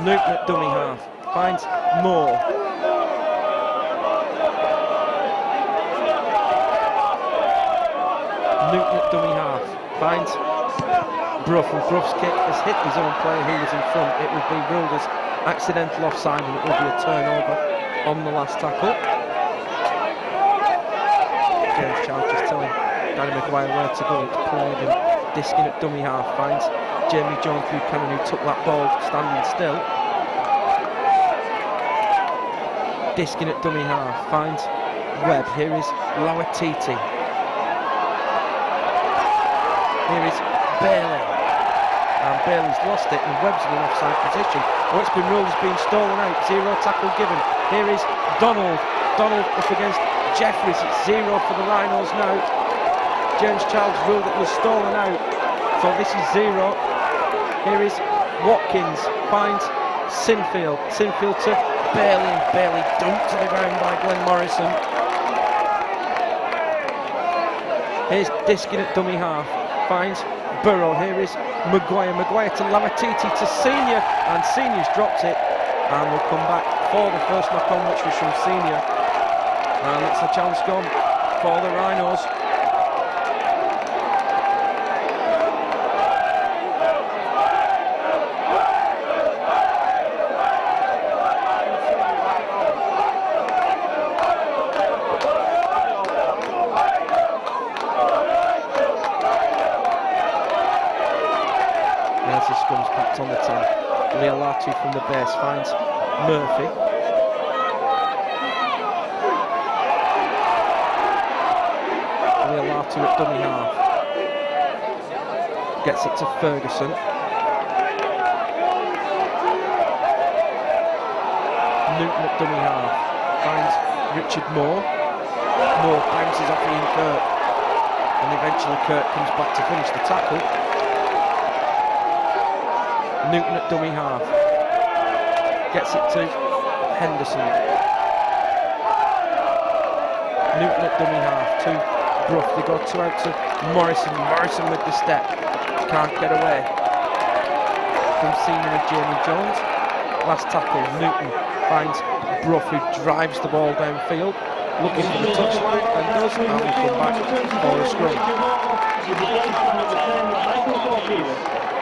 Newton at dummy half finds Moore. Newton at dummy half finds Bruff, and Bruff's kick has hit his own player who was in front. It will be ruled as accidental offside, and it will be a turnover on the last tackle. James Charles just telling Danny Maguire where to go. It's played, and Diskin at dummy half finds Jamie Jones Buchanan, who took that ball standing still. Diskin at dummy half finds Webb. Here is Lawatiti. Here is Bailey. And Bailey's lost it, and Webb's in an offside position. Oh, it's been ruled as being stolen out. Zero tackle given. Here is Donald. Donald up against Jeffries. It's zero for the Rhinos now. James Childs ruled it was stolen out, so this is zero. Here is Watkins, finds Sinfield. Sinfield to Bailey, and Bailey dumped to the ground by Glenn Morrison. Here's Diskin at dummy half, finds Burrow. Here is Maguire. Maguire to Lamatiti to Senior, and Senior's dropped it, and we'll come back for the first knock-on, which was from Senior. And it's a chance gone for the Rhinos. There's the scrums packed on the 10. Leolatu from the base finds Murphy. Leolatu at dummy half. Gets it to Ferguson. Newton at dummy half. Finds Richard Moore. Moore bounces off Ian Kirk. And eventually Kirk comes back to finish the tackle. Newton at dummy half. Gets it to Henderson. Newton at dummy half to Brough. They go two out to Morrison. Morrison with the step. Can't get away from Seaman and Jamie Jones. Last tackle, Newton finds Brough, who drives the ball downfield, looking for the touchline, and does, and we come back for a scrum.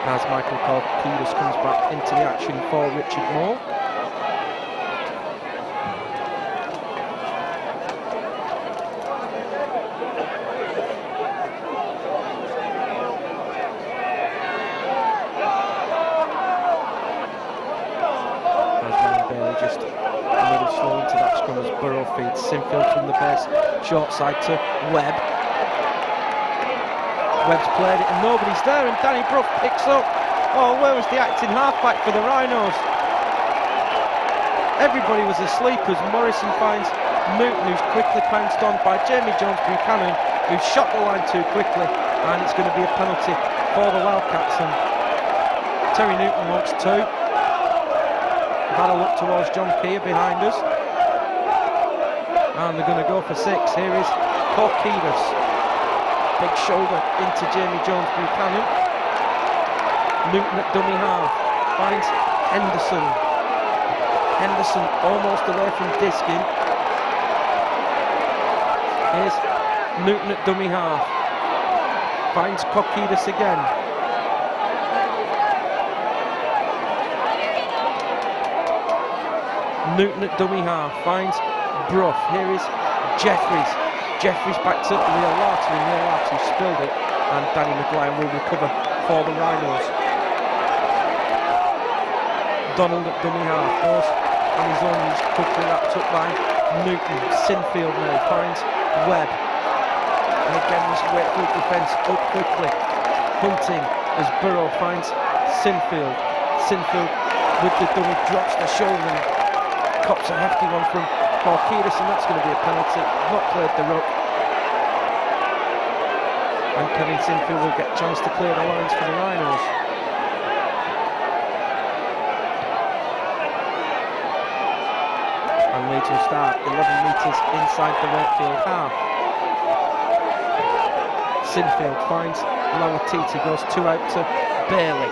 As Michael Corkidas comes back into the action for Richard Moore. Sinfield from the base, short side to Webb. Webb's played it and nobody's there, and Danny Brough picks up. Oh, where was the acting halfback for the Rhinos? Everybody was asleep as Morrison finds Newton, who's quickly pounced on by Jamie Jones Buchanan, who shot the line too quickly, and it's going to be a penalty for the Wildcats. And Terry Newton wants two. We've had a look towards John Keir behind us. And they're going to go for six. Here is Corkidas. Big shoulder into Jamie Jones Buchanan. Newton at dummy half. Finds Henderson. Henderson almost away from Diskin. Here's Newton at dummy half. Finds Corkidas again. Newton at dummy half. Finds Brough. Here is Jeffries. Jeffries back to Neil Larton, and Neil Larton spilled it, and Danny McGuire will recover for the Rhinos. Donald at dummy half goes on his own. He's quickly wrapped up by Newton. Sinfield now finds Webb, and again this Wakefield defence up quickly. Hunting as Burrow finds Sinfield. Sinfield with the dummy drops the shoulder and cops a hefty one from Corkidas, and that's going to be a penalty. Not played the ruck. And Kevin Sinfield will get a chance to clear the lines for the Rhinos. And Leeds will start 11 metres inside the Wakefield half. Sinfield finds Lawatiti, goes two out to Bailey.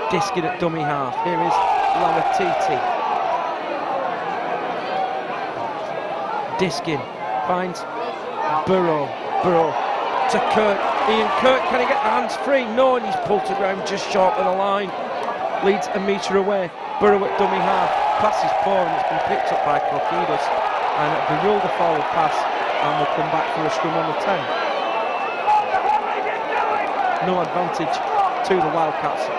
Diskin at dummy half. Here is Lawatiti. Diskin finds Burrow. Burrow to Kirk. Ian Kirk, can he get the hands free? No, and he's pulled to ground just short of the line. Leeds a metre away. Burrow at dummy half. Pass is poor and it's been picked up by Corkidas. And it'll be ruled a forward pass, and we'll come back for a scrum on the 10. No advantage to the Wildcats.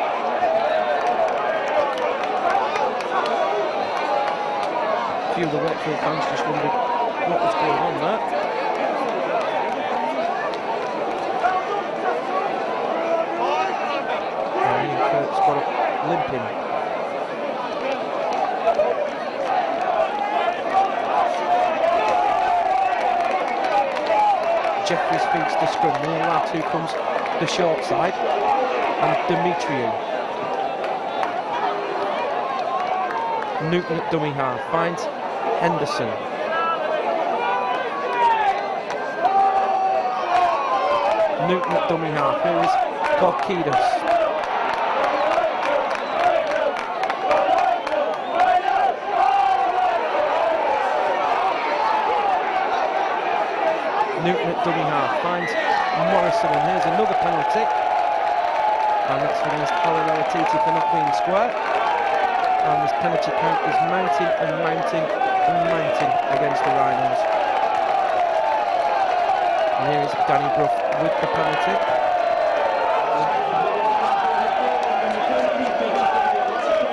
A few of the Wakefield fans just wondered what was going on there. And Ian Kirk's got up limping. Jeffries feeds the scrum. Neil Latu comes the short side, and Demetriou. Newton at dummy half finds Henderson. Newton at dummy half. Here is Corkidas. Newton at dummy half finds Morrison, and here's another penalty, and that's against Lawatiti for not being square. And this penalty count is mounting and mounting and mounting against the Rhinos. And here is Danny Brough with the penalty.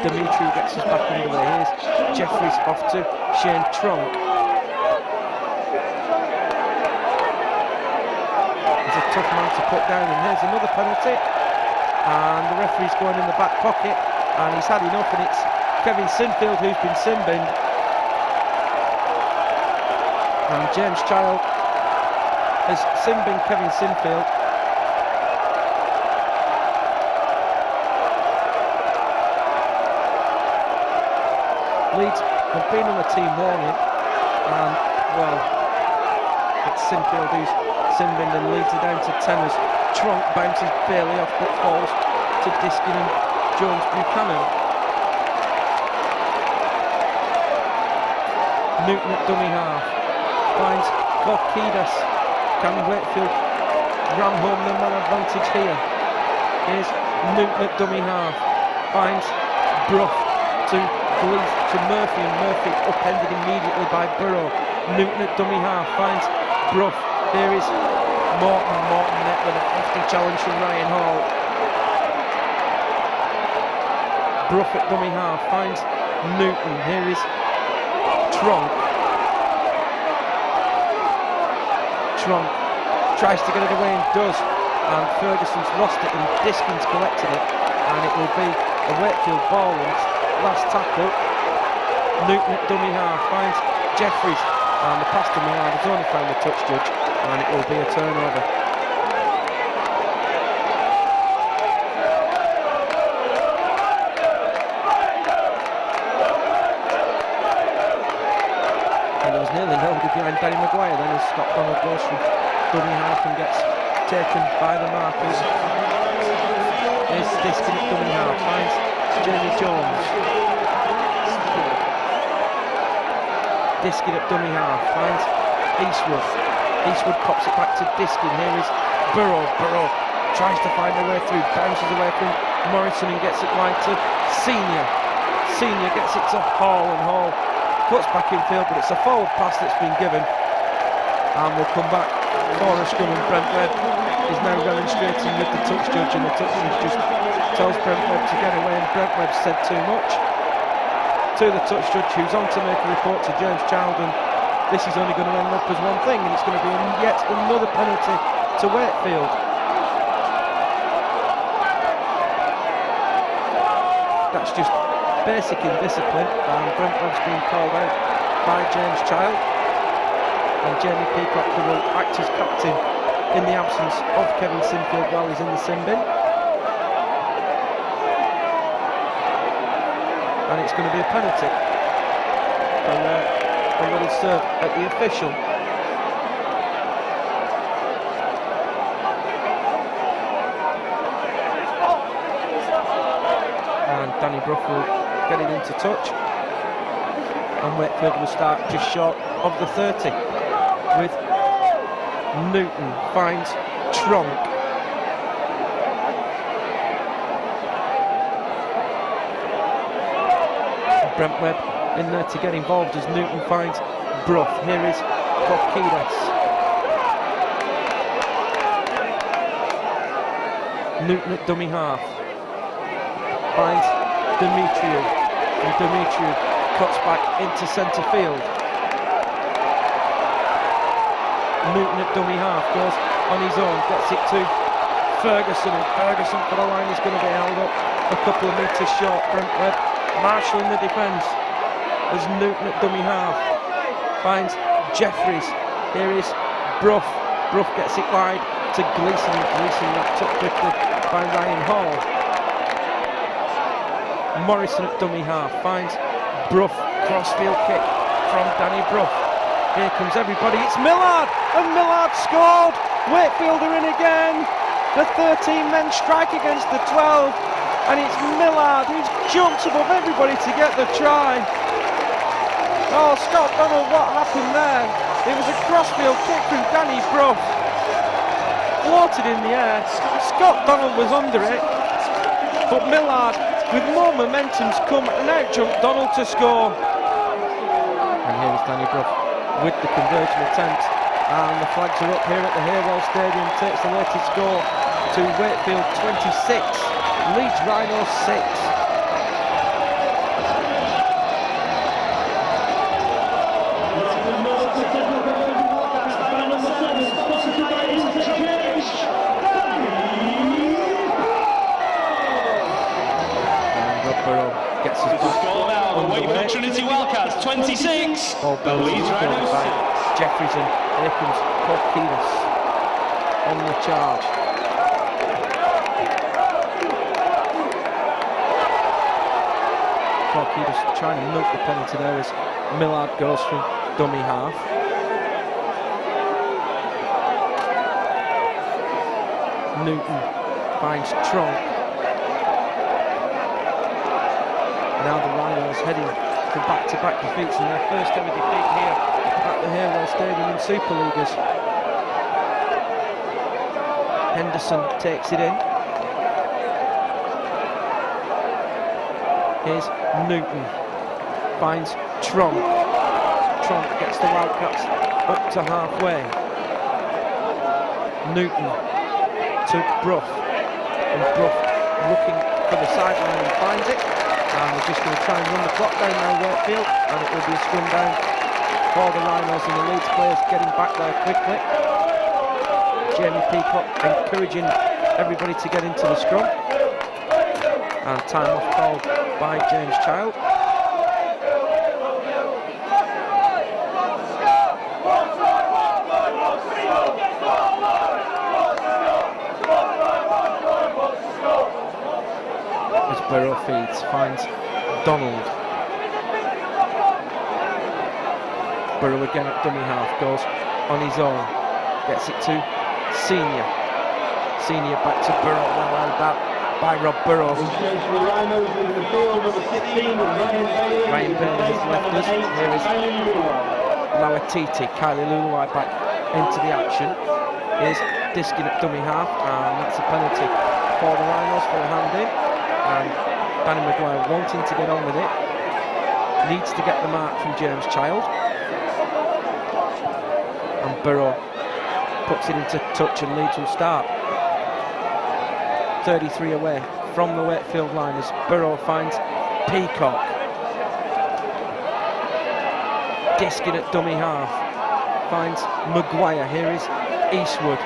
Demetriou gets us back underway. Here's Jeffries off to Shane Tronk. He's a tough man to put down, and here's another penalty. and the referee's going in the back pocket, and he's had enough, and it's Kevin Sinfield who's been sin-binned. And James Child has sin-binned Kevin Sinfield. Leeds have been on a team warning, and well, it's Sinfield who's sin-binned, and Leeds are down to 10 as Tronk bounces barely off but falls to Diskin and Jones Buchanan. Newton at dummy half finds Gorkidas. Can Wakefield ram home the man advantage here? Here's Newton at dummy half, finds Brough to Murphy, and Murphy upended immediately by Burrow. Newton at dummy half finds Brough. Here is Morton met with a hefty challenge from Ryan Hall. Brough at dummy half finds Newton. Here is Tronk tries to get it away and does, and Ferguson's lost it and Diskin's collected it, and it will be a Wakefield ball. Last tackle. Newton at dummy half finds Jeffries, and the pass to Millard has only found the touch judge, and it will be a turnover. And there was nearly nobody behind Danny Maguire then as Scott Donald goes from dummy half and gets taken by the markers. Here's Diskin at dummy half, finds Jamie Jones. Diskin at dummy half, finds Eastwood. Eastwood pops it back to Diskin. Here is Burrow. Burrow tries to find a way through, bounces away from Morrison and gets it wide to Senior. Senior gets it to Hall, and Hall cuts back in field, but it's a forward pass that's been given, and we'll come back for a scrum, and Brent Webb is now remonstrating with the touch judge, and the touch judge just tells Brent Webb to get away, and Brent Webb said too much to the touch judge, who's on to make a report to James Child, and this is only going to end up as one thing, and it's going to be yet another penalty to Wakefield. That's just basic indiscipline, and Brent Webb's been called out by James Child, and Jamie Peacock, who will act as captain in the absence of Kevin Sinfield while he's in the sin bin. And it's going to be a penalty for a little serve at the official. And Danny Brough will get it into touch, and Wakefield will start just short of the 30 with Newton finds Tronk. Brent Webb in there to get involved as Newton finds Brough. Here is Gorkidas. Newton at dummy half finds Demetriou, and Demetriou cuts back into centre field. Newton at dummy half goes on his own, gets it to Ferguson, and Ferguson for the line is going to be held up a couple of metres short. Brent Webb marshalling the defence as Newton at dummy half finds Jeffries. Here is Brough. Brough gets it wide to Gleeson, and Gleeson wrapped up quickly by Ryan Hall. Morrison at dummy half finds Brough. Crossfield kick from Danny Brough. Here comes everybody, it's Millard, and Millard scored! Wakefield are in again. The 13 men strike against the 12, and it's Millard who's jumped above everybody to get the try. Oh, Scott Donald, what happened there? It was a crossfield kick from Danny Brough. Floated in the air, Scott Donald was under it, but Millard, with more momentum's come and out-jumped Donald to score. And here is Danny Brough with the conversion attempt, and the flags are up here at the Haywell Stadium. Takes the latest score to Wakefield 26, Leeds Rhinos 6. Burrow gets us back Score now, the underway. Wakefield Trinity Wildcats 26. Ball The bounces Leeds forward Rhinos by 6. Jeffries, and here comes Korkinos on the charge. Korkinos trying to milk the penalty there as Millard goes from dummy half. Newton finds Tronk. Now the Rhinos heading for back-to-back defeats, and their first ever defeat here at the Haywell Stadium in Super Leaguers. Henderson takes it in. Here's Newton, finds Tronk. Tronk gets the Wildcats up to halfway. Newton to Brough, and Brough looking for the sideline and finds it. And we're just going to try and run the clock down now, Wakefield, and it will be a scrum down for the Rhinos, and the Leeds players getting back there quickly. Jamie Peacock encouraging everybody to get into the scrum, and time off called by James Child. As Burrow feeds, finds Donald. Burrow again at dummy half, goes on his own, gets it to Senior. Senior back to Burrow, well held out by Rob Burrow. Ryan Bailey has left us. Here is Lauatiti, Kylie Luluai back into the action. Here's Diskin at dummy half, and that's a penalty for the Rhinos for a hand in. And Danny Maguire wanting to get on with it, needs to get the mark from James Child. And Burrow puts it into touch, and Leeds will start. 33 away from the Wakefield line as Burrow finds Peacock. Diskin at dummy half, finds Maguire. Here is Eastwood.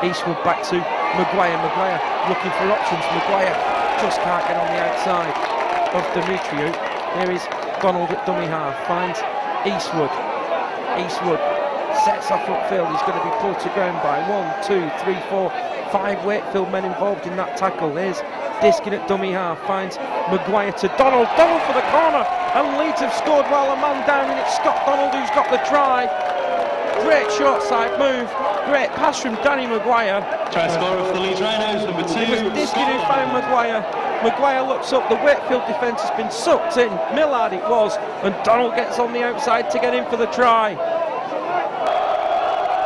Eastwood back to Maguire. Maguire looking for options. Maguire just can't get on the outside of Demetriou. Here is Donald at dummy half, finds Eastwood. Eastwood sets off upfield. He's going to be pulled to ground by 1, 2, 3, 4, 5 Wakefield men involved in that tackle. Here's Diskin at dummy half, finds Maguire to Donald. Donald for the corner, and Leeds have scored while a man down, and it's Scott Donald who's got the try. Great short side move, great pass from Danny Maguire. Try scorer for the Leeds Rhinos, number 2. It was Diskin who found Maguire. Maguire looks up, the Wakefield defence has been sucked in. Millard it was, and Donald gets on the outside to get in for the try.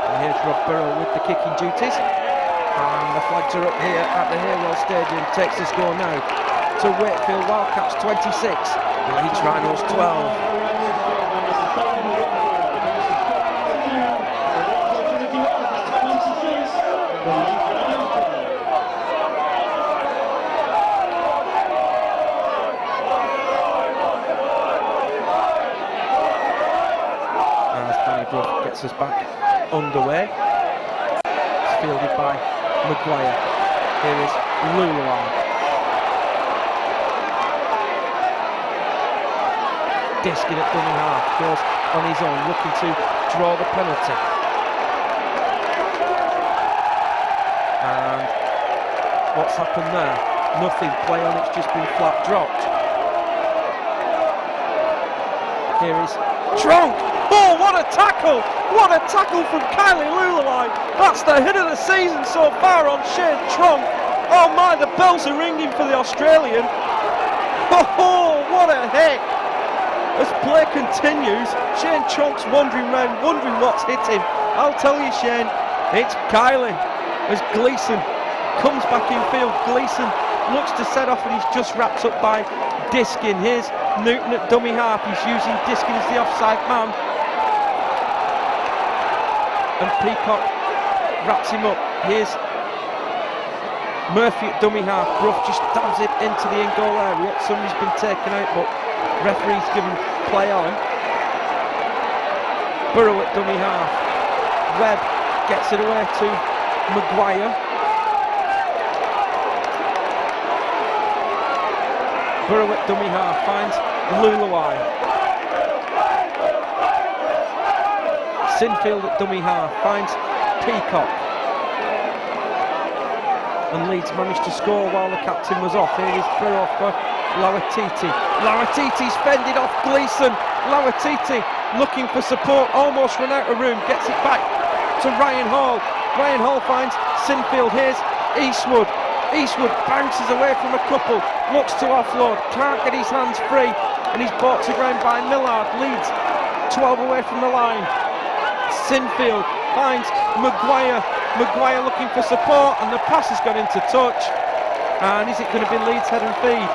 And here's Rob Burrow with the kicking duties. And the flags are up here at the Haywell Stadium. Takes the score now to Wakefield Wildcats 26, Leeds Rhinos 12. Gets us back underway. It's fielded by Maguire. Here is Luluai. Diskin at dummy half, goes on his own, looking to draw the penalty. And what's happened there? Nothing. Play on, it's just been flat dropped. Here is Tronk. Oh, what a tackle! What a tackle from Kylie Luluai! That's the hit of the season so far on Shane Tronk. Oh my, the bells are ringing for the Australian. Oh, what a hit! As play continues, Shane Tronk's wandering round, wondering what's hit him. I'll tell you, Shane, it's Kylie. As Gleeson comes back in field, Gleeson looks to set off, and he's just wrapped up by Diskin. Here's Newton at dummy half. He's using Diskin as the offside man. And Peacock wraps him up. Here's Murphy at dummy half. Brough just stabs it into the in-goal area. Somebody's been taken out, but referee's given play on. Burrow at dummy half. Webb gets it away to Maguire. Burrow at dummy half finds Luluai. Sinfield at dummy half finds Peacock. And Leeds managed to score while the captain was off. Here is Burrow for Lauatiti. Lauatiti's fended off Gleeson. Lauatiti looking for support, almost run out of room, gets it back to Ryan Hall. Ryan Hall finds Sinfield. Here's Eastwood. Eastwood bounces away from a couple, looks to offload, can't get his hands free, and he's brought to ground by Millard. Leeds 12 away from the line. Sinfield finds Maguire. Maguire looking for support, and the pass has gone into touch. And is it going to be Leeds head and feed?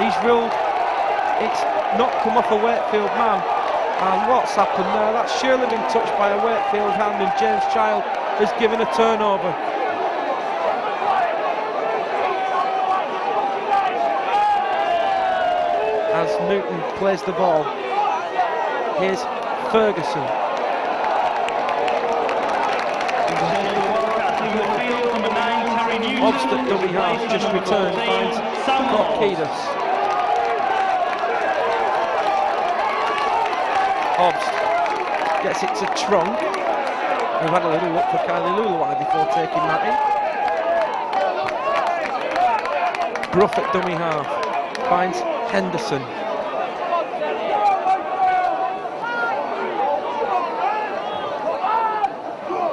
He's ruled it's not come off a Wakefield man. And what's happened there? That's surely been touched by a Wakefield hand, and James Child has given a turnover. As Newton plays the ball, here's Ferguson. Obst at dummy half just returned, finds Korkidas. Obst gets it to Tronk, who had a little look for Kylie Luluai before taking that in. Brough at dummy half finds Henderson.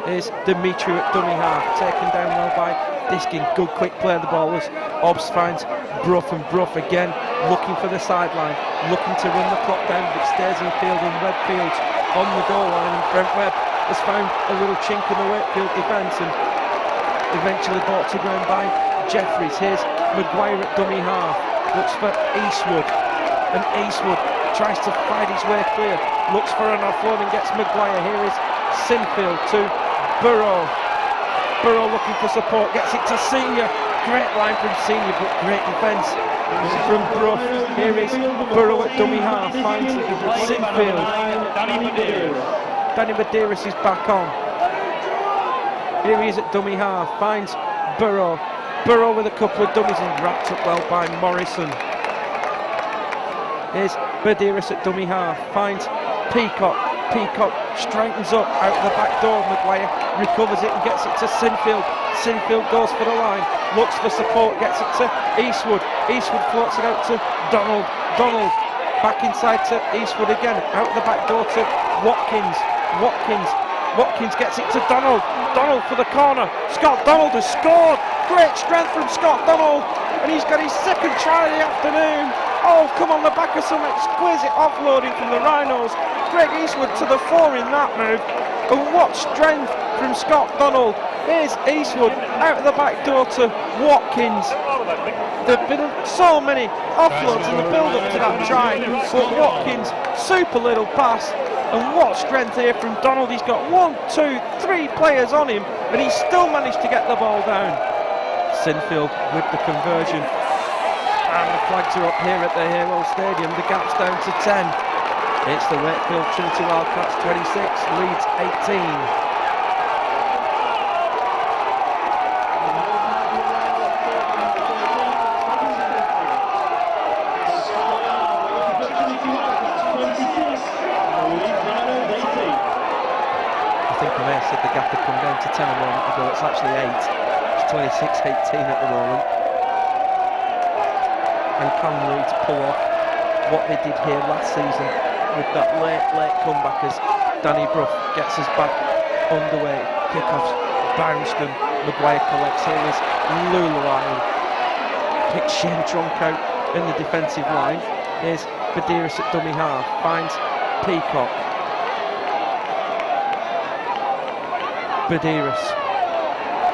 Here's Dimitri at dummy half, taken down well by Diskin. Good quick play of the ball was Obst finds Brough, and Brough again looking for the sideline, looking to run the clock down, but it stays in field, and Redfield's on the goal line, and Brent Webb has found a little chink in the Wakefield defence and eventually brought to ground by Jeffries. Here's Maguire at dummy half, looks for Eastwood, and Eastwood tries to fight his way clear, looks for an offload and gets Maguire. Here is Sinfield to Burrow. Burrow looking for support, gets it to Senior. Great line from Senior, but great defence from Brough. Here is Burrow at dummy half, finds Sinfield. Danny Medeiros is back on. Here he is at dummy half, finds Burrow. Burrow with a couple of dummies and wrapped up well by Morrison. Here's Medeiros at dummy half, finds Peacock. Peacock straightens up out the back door. Maguire recovers it and gets it to Sinfield. Sinfield goes for the line, looks for support, gets it to Eastwood. Eastwood floats it out to Donald. Donald back inside to Eastwood again, out the back door to Watkins. Watkins gets it to Donald. Donald for the corner. Scott Donald has scored. Great strength from Scott Donald, and he's got his second try of the afternoon. Oh, come on the back of some exquisite offloading from the Rhinos. Greg Eastwood to the fore in that move, and what strength from Scott Donald. Here's Eastwood out of the back door to Watkins. There have been so many offloads in the build-up to that try, but Watkins, super little pass, and what strength here from Donald. He's got 1, 2, 3 players on him, and he's still managed to get the ball down. Sinfield with the conversion, and the flags are up here at the Hero Stadium. The gap's down to 10. It's the Wakefield Trinity Wildcats 26, Leeds 18. I think I may have said the gap had come down to 10 a moment ago. It's actually 8. It's 26-18 at the moment. And can Leeds pull off what they did here last season with that late comeback as Danny Brough gets us back underway. Kickoffs bounced and Maguire collects. Here is Luluai. Picks Shane Tronk out in the defensive line. Here's Medeiros at dummy half, finds Peacock. Medeiros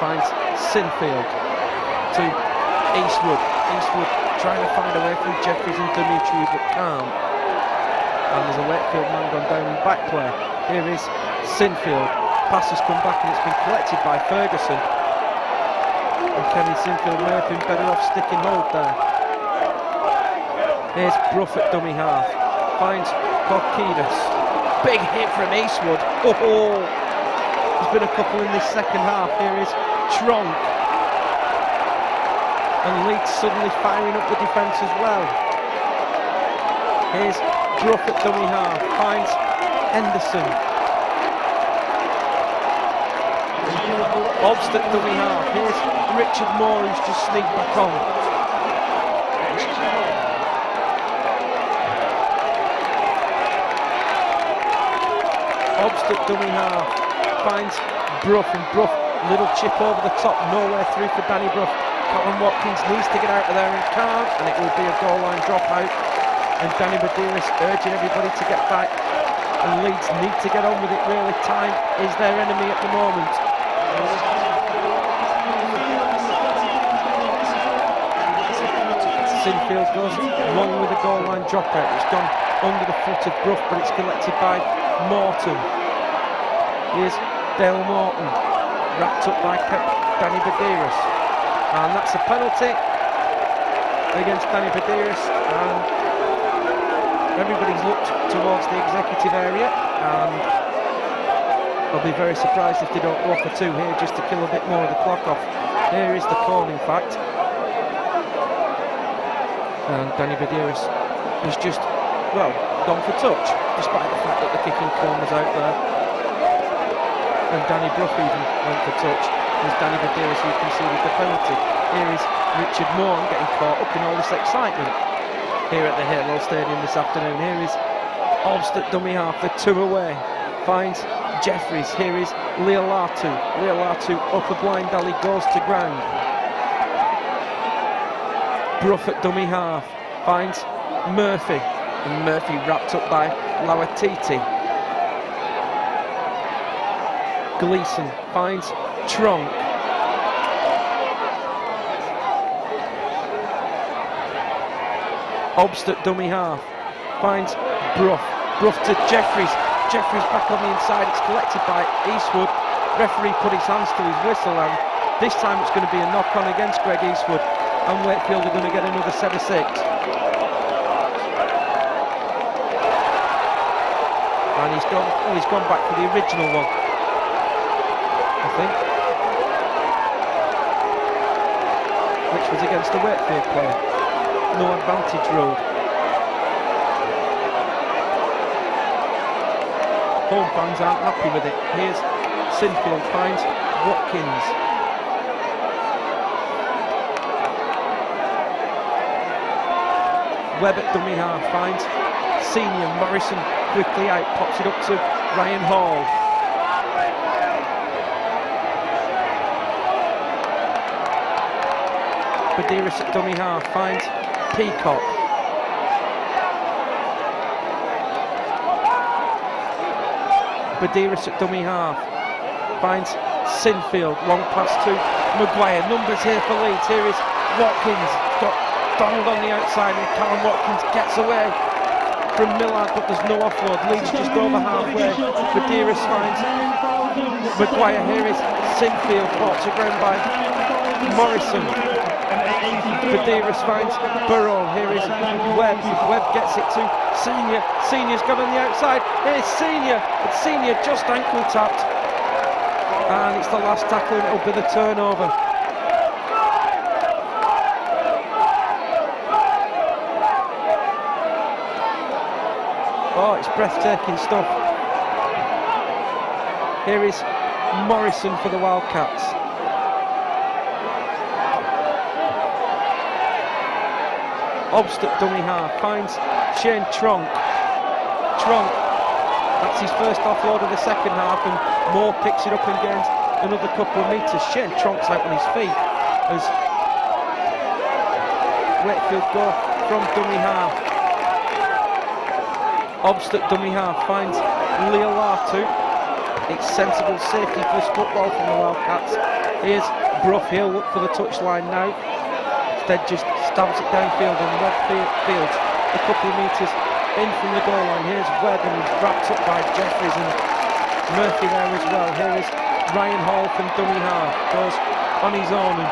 finds Sinfield to Eastwood. Eastwood trying to find a way through Jeffries and Dimitri, but can't. And there's a Wakefield man gone down in back play. Here is Sinfield. Pass has come back and it's been collected by Ferguson. And Kevin Sinfield may have been better off sticking hold there. Here's Brough at dummy half. Finds Korkidas. Big hit from Eastwood. Oh! There's been a couple in this second half. Here is Tronk. And Leeds suddenly firing up the defence as well. Here's Brough at dummy half, finds Henderson. Obst at dummy half, here's Richard Moore who's just sneaked back on. Obst at dummy half, finds Brough, and Brough, little chip over the top, nowhere through for Danny Brough. Colin Watkins needs to get out of there and can't, and it will be a goal line dropout. And Danny Medeiros urging everybody to get back, and Leeds need to get on with it really. Time is their enemy at the moment. Sinfield goes wrong with the goal line dropout. It's gone under the foot of Brough, but it's collected by Morton. Here's Dale Morton, wrapped up by Danny Medeiros, and that's a penalty against Danny Medeiros. And everybody's looked towards the executive area, and I'll be very surprised if they don't go for two here just to kill a bit more of the clock off. Here is the call, in fact. And Danny Medeiros has just, well, gone for touch, despite the fact that the kicking cone was out there. And Danny Brough even went for touch. There's Danny Medeiros who conceded the penalty. Here is Richard Moore getting caught up in all this excitement here at the Halo Stadium this afternoon. Here is Obst at dummy half, the two away, finds Jeffries. Here is Leolatu. Leolatu up a blind alley, goes to ground. Brough at dummy half, finds Murphy, and Murphy wrapped up by Lauatiti. Gleeson finds Tronk. Obst at dummy half, finds Brough. Brough to Jeffries. Jeffries back on the inside, it's collected by Eastwood. Referee put his hands to his whistle, and this time it's going to be a knock-on against Greg Eastwood, and Wakefield are going to get another set of six. And he's gone back for the original one, I think, which was against the Wakefield player. No advantage ruled. Home fans aren't happy with it. Here's Sinfield, finds Watkins. Webb at dummy half, finds Senior. Morrison quickly out, pops it up to Ryan Hall. Medeiros at dummy half, finds Peacock. Medeiros at dummy half, finds Sinfield. Long pass to Maguire. Numbers here for Leeds. Here is Watkins. Got Donald on the outside, and Callum Watkins gets away from Millard, but there's no offload. Leeds just over halfway. Medeiros finds Maguire. Here is Sinfield, brought to ground by Morrison. Medeiros finds Burrow. Here is Webb. Webb gets it to Senior. Senior's gone on the outside. Here's Senior, but Senior just ankle tapped, and it's the last tackle, and it'll be the turnover. Oh, it's breathtaking stuff. Here is Morrison for the Wildcats. Obst at dummy half, finds Shane Tronk. Tronk, that's his first offload of the second half, and Moore picks it up and gains another couple of metres. Shane Tronk's out on his feet as Wakefield go from dummy half. Obst at dummy half, finds Leolatu. It's sensible safety first football from the Wildcats. Here's Brough. He'll look for the touchline now. Instead just stabs it downfield, and Wakefield a couple of metres in from the goal line. Here's Webb, and he's wrapped up by Jeffries and Murphy there as well. Here is Ryan Hall from dummy half, goes on his own, and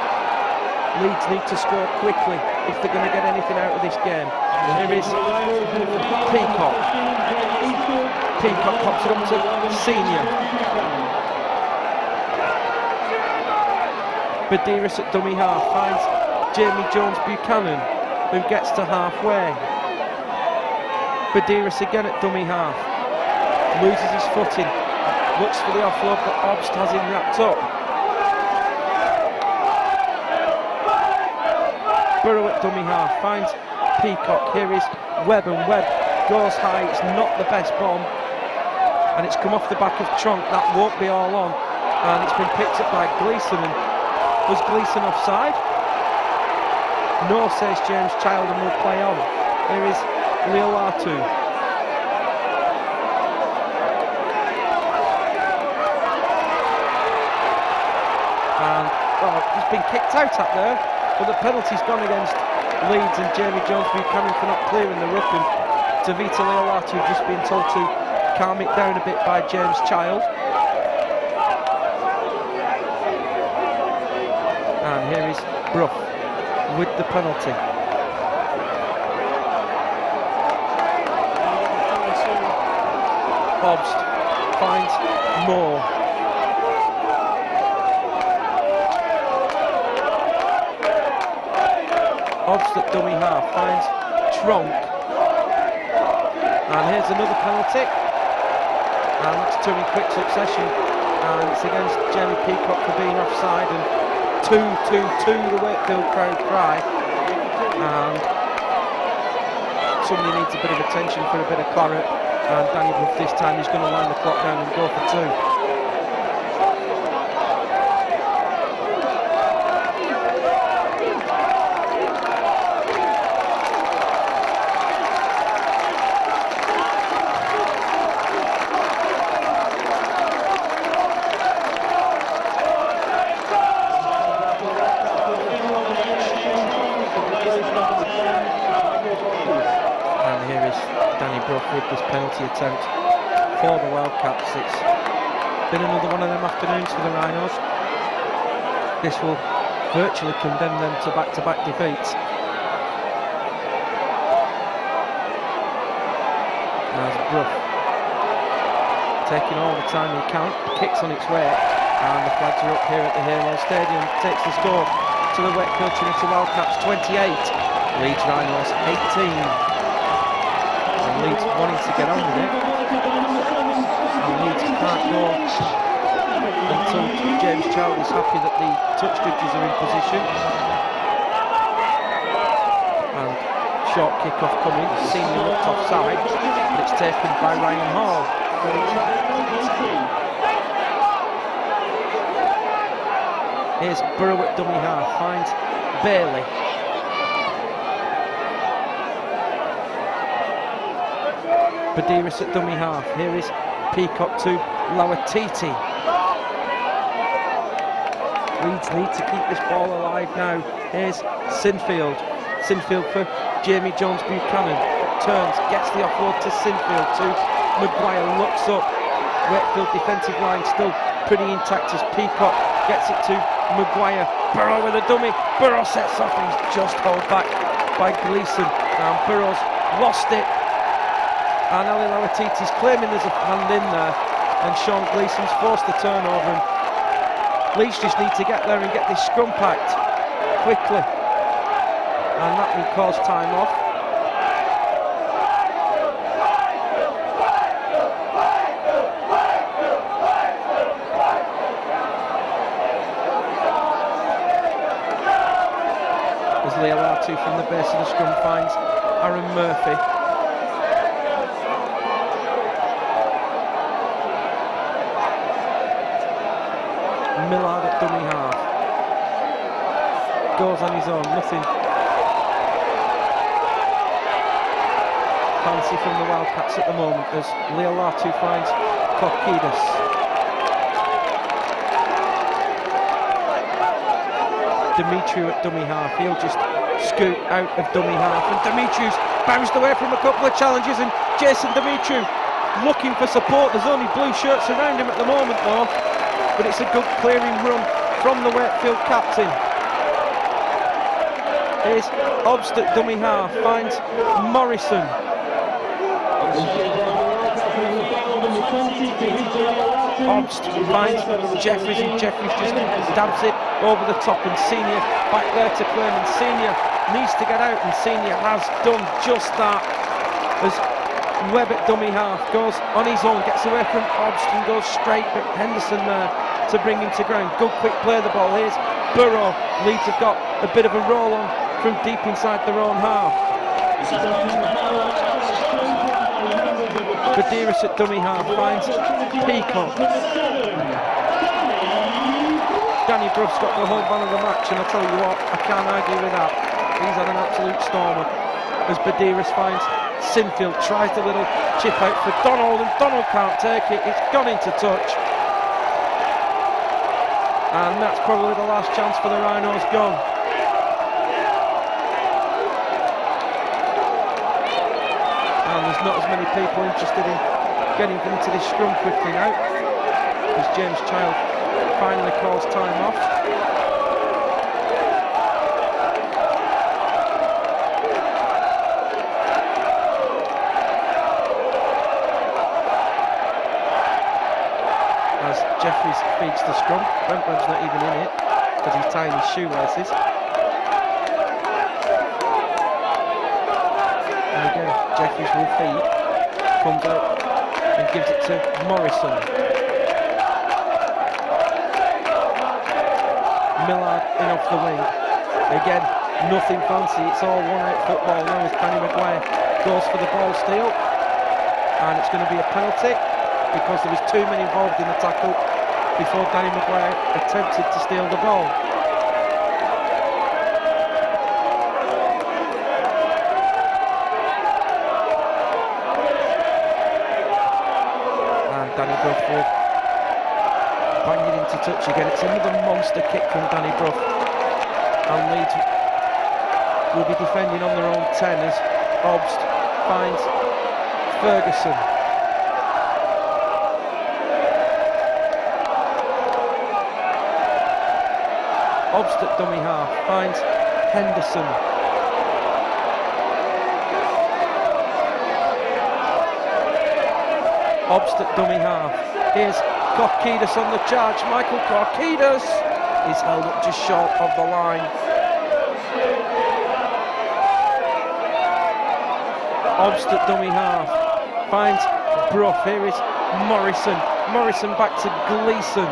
Leeds need to score quickly if they're going to get anything out of this game. Here is Peacock. Peacock pops it up to Senior. Medeiros at dummy half, finds Jamie Jones Buchanan, who gets to halfway. Badiris again at dummy half. Loses his footing. Looks for the offload, but Obst has him wrapped up. Burrow at dummy half. Finds Peacock. Here is Webb, and Webb goes high. It's not the best bomb. And it's come off the back of Tronk. That won't be all on. And it's been picked up by Gleeson. And was Gleeson offside? No, says James Child, and will play on. Here is Leolatu. And well, he's been kicked out up there, but the penalty's gone against Leeds and Jamie Jones Buchanan for not clearing the ruck, and Tavita Leolatu just been told to calm it down a bit by James Child. And here is Brough with the penalty. Obst finds Moore. Obst at dummy half finds Tronk. And here's another penalty. And that's two in quick succession. And it's against Jeremy Peacock for being offside. And 2-2-2 the Wakefield crowd cry. And somebody needs a bit of attention for a bit of claret. And Danny Brough this time is going to line the clock down and go for two. With this penalty attempt for the Wildcats. It's been another one of them afternoons for the Rhinos. This will virtually condemn them to back-to-back defeats. As Brough taking all the time he can, kicks on its way, and the flags are up here at the Halo Stadium. Takes the score to the Wakefield Trinity Wildcats 28, Leeds Rhinos 18. Leeds wanting to get on with it, and Leeds can't go until James Child is happy that the touch judges are in position. And short kick-off coming, Senior looked offside, but it's taken by Ryan Hall. Here's Burrow at dummy half, finds Bailey. Badiris at dummy half. Here is Peacock to Lawatiti. Leeds need to keep this ball alive now. Here's Sinfield. Sinfield for Jamie Jones Buchanan. Turns, gets the offload to Sinfield to Maguire. Looks up. Wakefield defensive line still pretty intact as Peacock gets it to Maguire. Burrow with a dummy. Burrow sets off and he's just held back by Gleeson. And Burrow's lost it. And Ali Lawatiti's claiming there's a hand in there, and Sean Gleeson's forced the turnover, and Leeds just need to get there and get this scrum packed quickly, and that will cause time off. As Leolatu from the base of the scrum finds Aaron Murphy. Millard at dummy half. Goes on his own, nothing fancy from the Wildcats at the moment as Leolatu finds Kokidas. Dimitriou at dummy half. He'll just scoot out of dummy half, and Dimitriou's bounced away from a couple of challenges, and Jason Dimitriou looking for support. There's only blue shirts around him at the moment though, but it's a good clearing run from the Wakefield captain. Here's Obst at dummy half, finds Morrison. Obst finds Jeffries, and Jeffries just dabs it over the top, and Senior back there to claim, and Senior needs to get out, and Senior has done just that as Webb at dummy half, goes on his own, gets away from Obst and goes straight, but Henderson there to bring him to ground. Good quick play the ball. Here's Burrow. Leeds have got a bit of a roll on from deep inside their own half. Badiris at dummy half finds Peacock. Danny Bruff's got the whole van of the match, and I tell you what, I can't argue with that. He's had an absolute stormer. As Badiris finds Sinfield, tries the little chip out for Donald, and Donald can't take it. It's gone into touch. And that's probably the last chance for the Rhinos gone. And there's not as many people interested in getting into this scrum quickly now, as James Child finally calls time off. As Jeffries feeds the scrum, Brentford's not even in it because he's tying his shoelaces. And again, Jeffries will feed, comes out and gives it to Morrison. Millard in off the wing. Again, nothing fancy, it's all one-out football now as Danny Maguire goes for the ball steal. And it's going to be a penalty because there was too many involved in the tackle before Danny Maguire attempted to steal the ball. And Danny Bruff will bang it into touch again. It's another monster kick from Danny Bruff. And Leeds will be defending on their own 10 as Obst finds Ferguson. Obst at dummy half finds Henderson. Obst at dummy half. Here's Korkidas on the charge. Michael Korkidas is held up just short of the line. Obst at dummy half finds Bruff. Here is Morrison. Morrison back to Gleeson.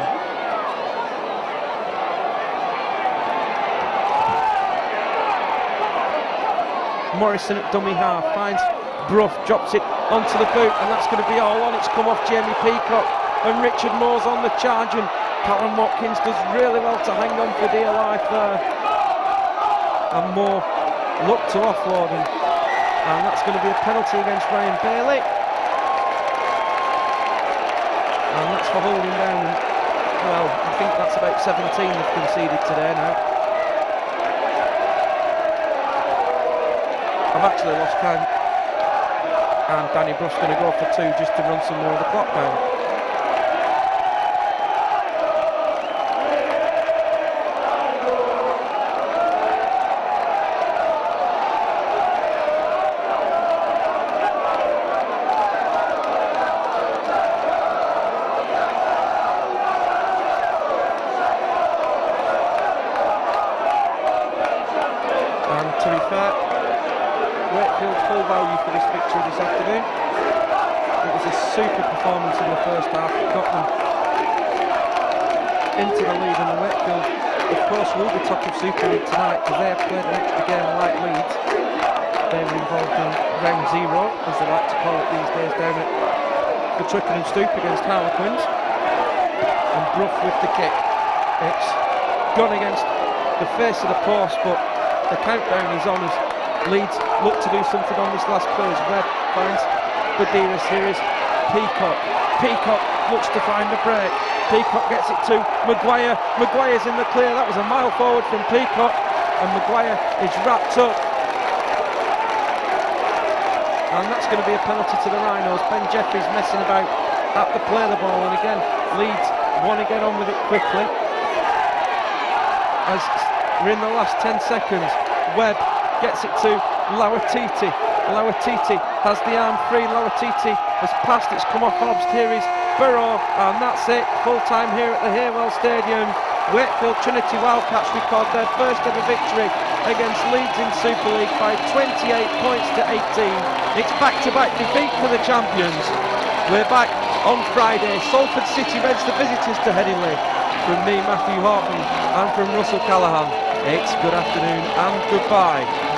Morrison at dummy half finds Bruff, drops it onto the boot, and that's going to be all on. It's come off Jamie Peacock, and Richard Moore's on the charge, and Callum Watkins does really well to hang on for dear life there. And Moore looked to offload him, and that's going to be a penalty against Ryan Bailey. And that's for holding down. Well, I think that's about 17 they've conceded today now. I've actually lost count, and Danny Bruff's going to go for 2 just to run some more of the clock down. And to be fair, Wakefield full value for this victory this afternoon. It was a super performance in the first half. It got them into the lead, and the Wakefield, of course, will be top of Super League tonight because they have played an extra game like Leeds. They were involved in round 0, as they like to call it these days, down at the Twickenham Stoop against Harlequins. And Bruff with the kick. It's gone against the face of the post, but the countdown is on as Leeds look to do something on this last play as Webb finds Badiris. Here is Peacock. Peacock looks to find the break. Peacock gets it to Maguire. Maguire's in the clear. That was a mile forward from Peacock, and Maguire is wrapped up. And that's going to be a penalty to the Rhinos. Ben Jeffries messing about at the play the ball, and again Leeds want to get on with it quickly. As we're in the last 10 seconds, Webb gets it to Lauatiti. Lawatiti has the arm free. Lawatiti has passed, it's come off Hobbs. Here is Burrow, and that's it. Full time here at the Haywell Stadium. Wakefield Trinity Wildcats record their first ever victory against Leeds in Super League by 28 points to 18. It's back-to-back defeat for the champions. We're back on Friday. Salford City Reds the visitors to Headingley. From me, Matthew Horton, and from Russell Callaghan, it's good afternoon and goodbye.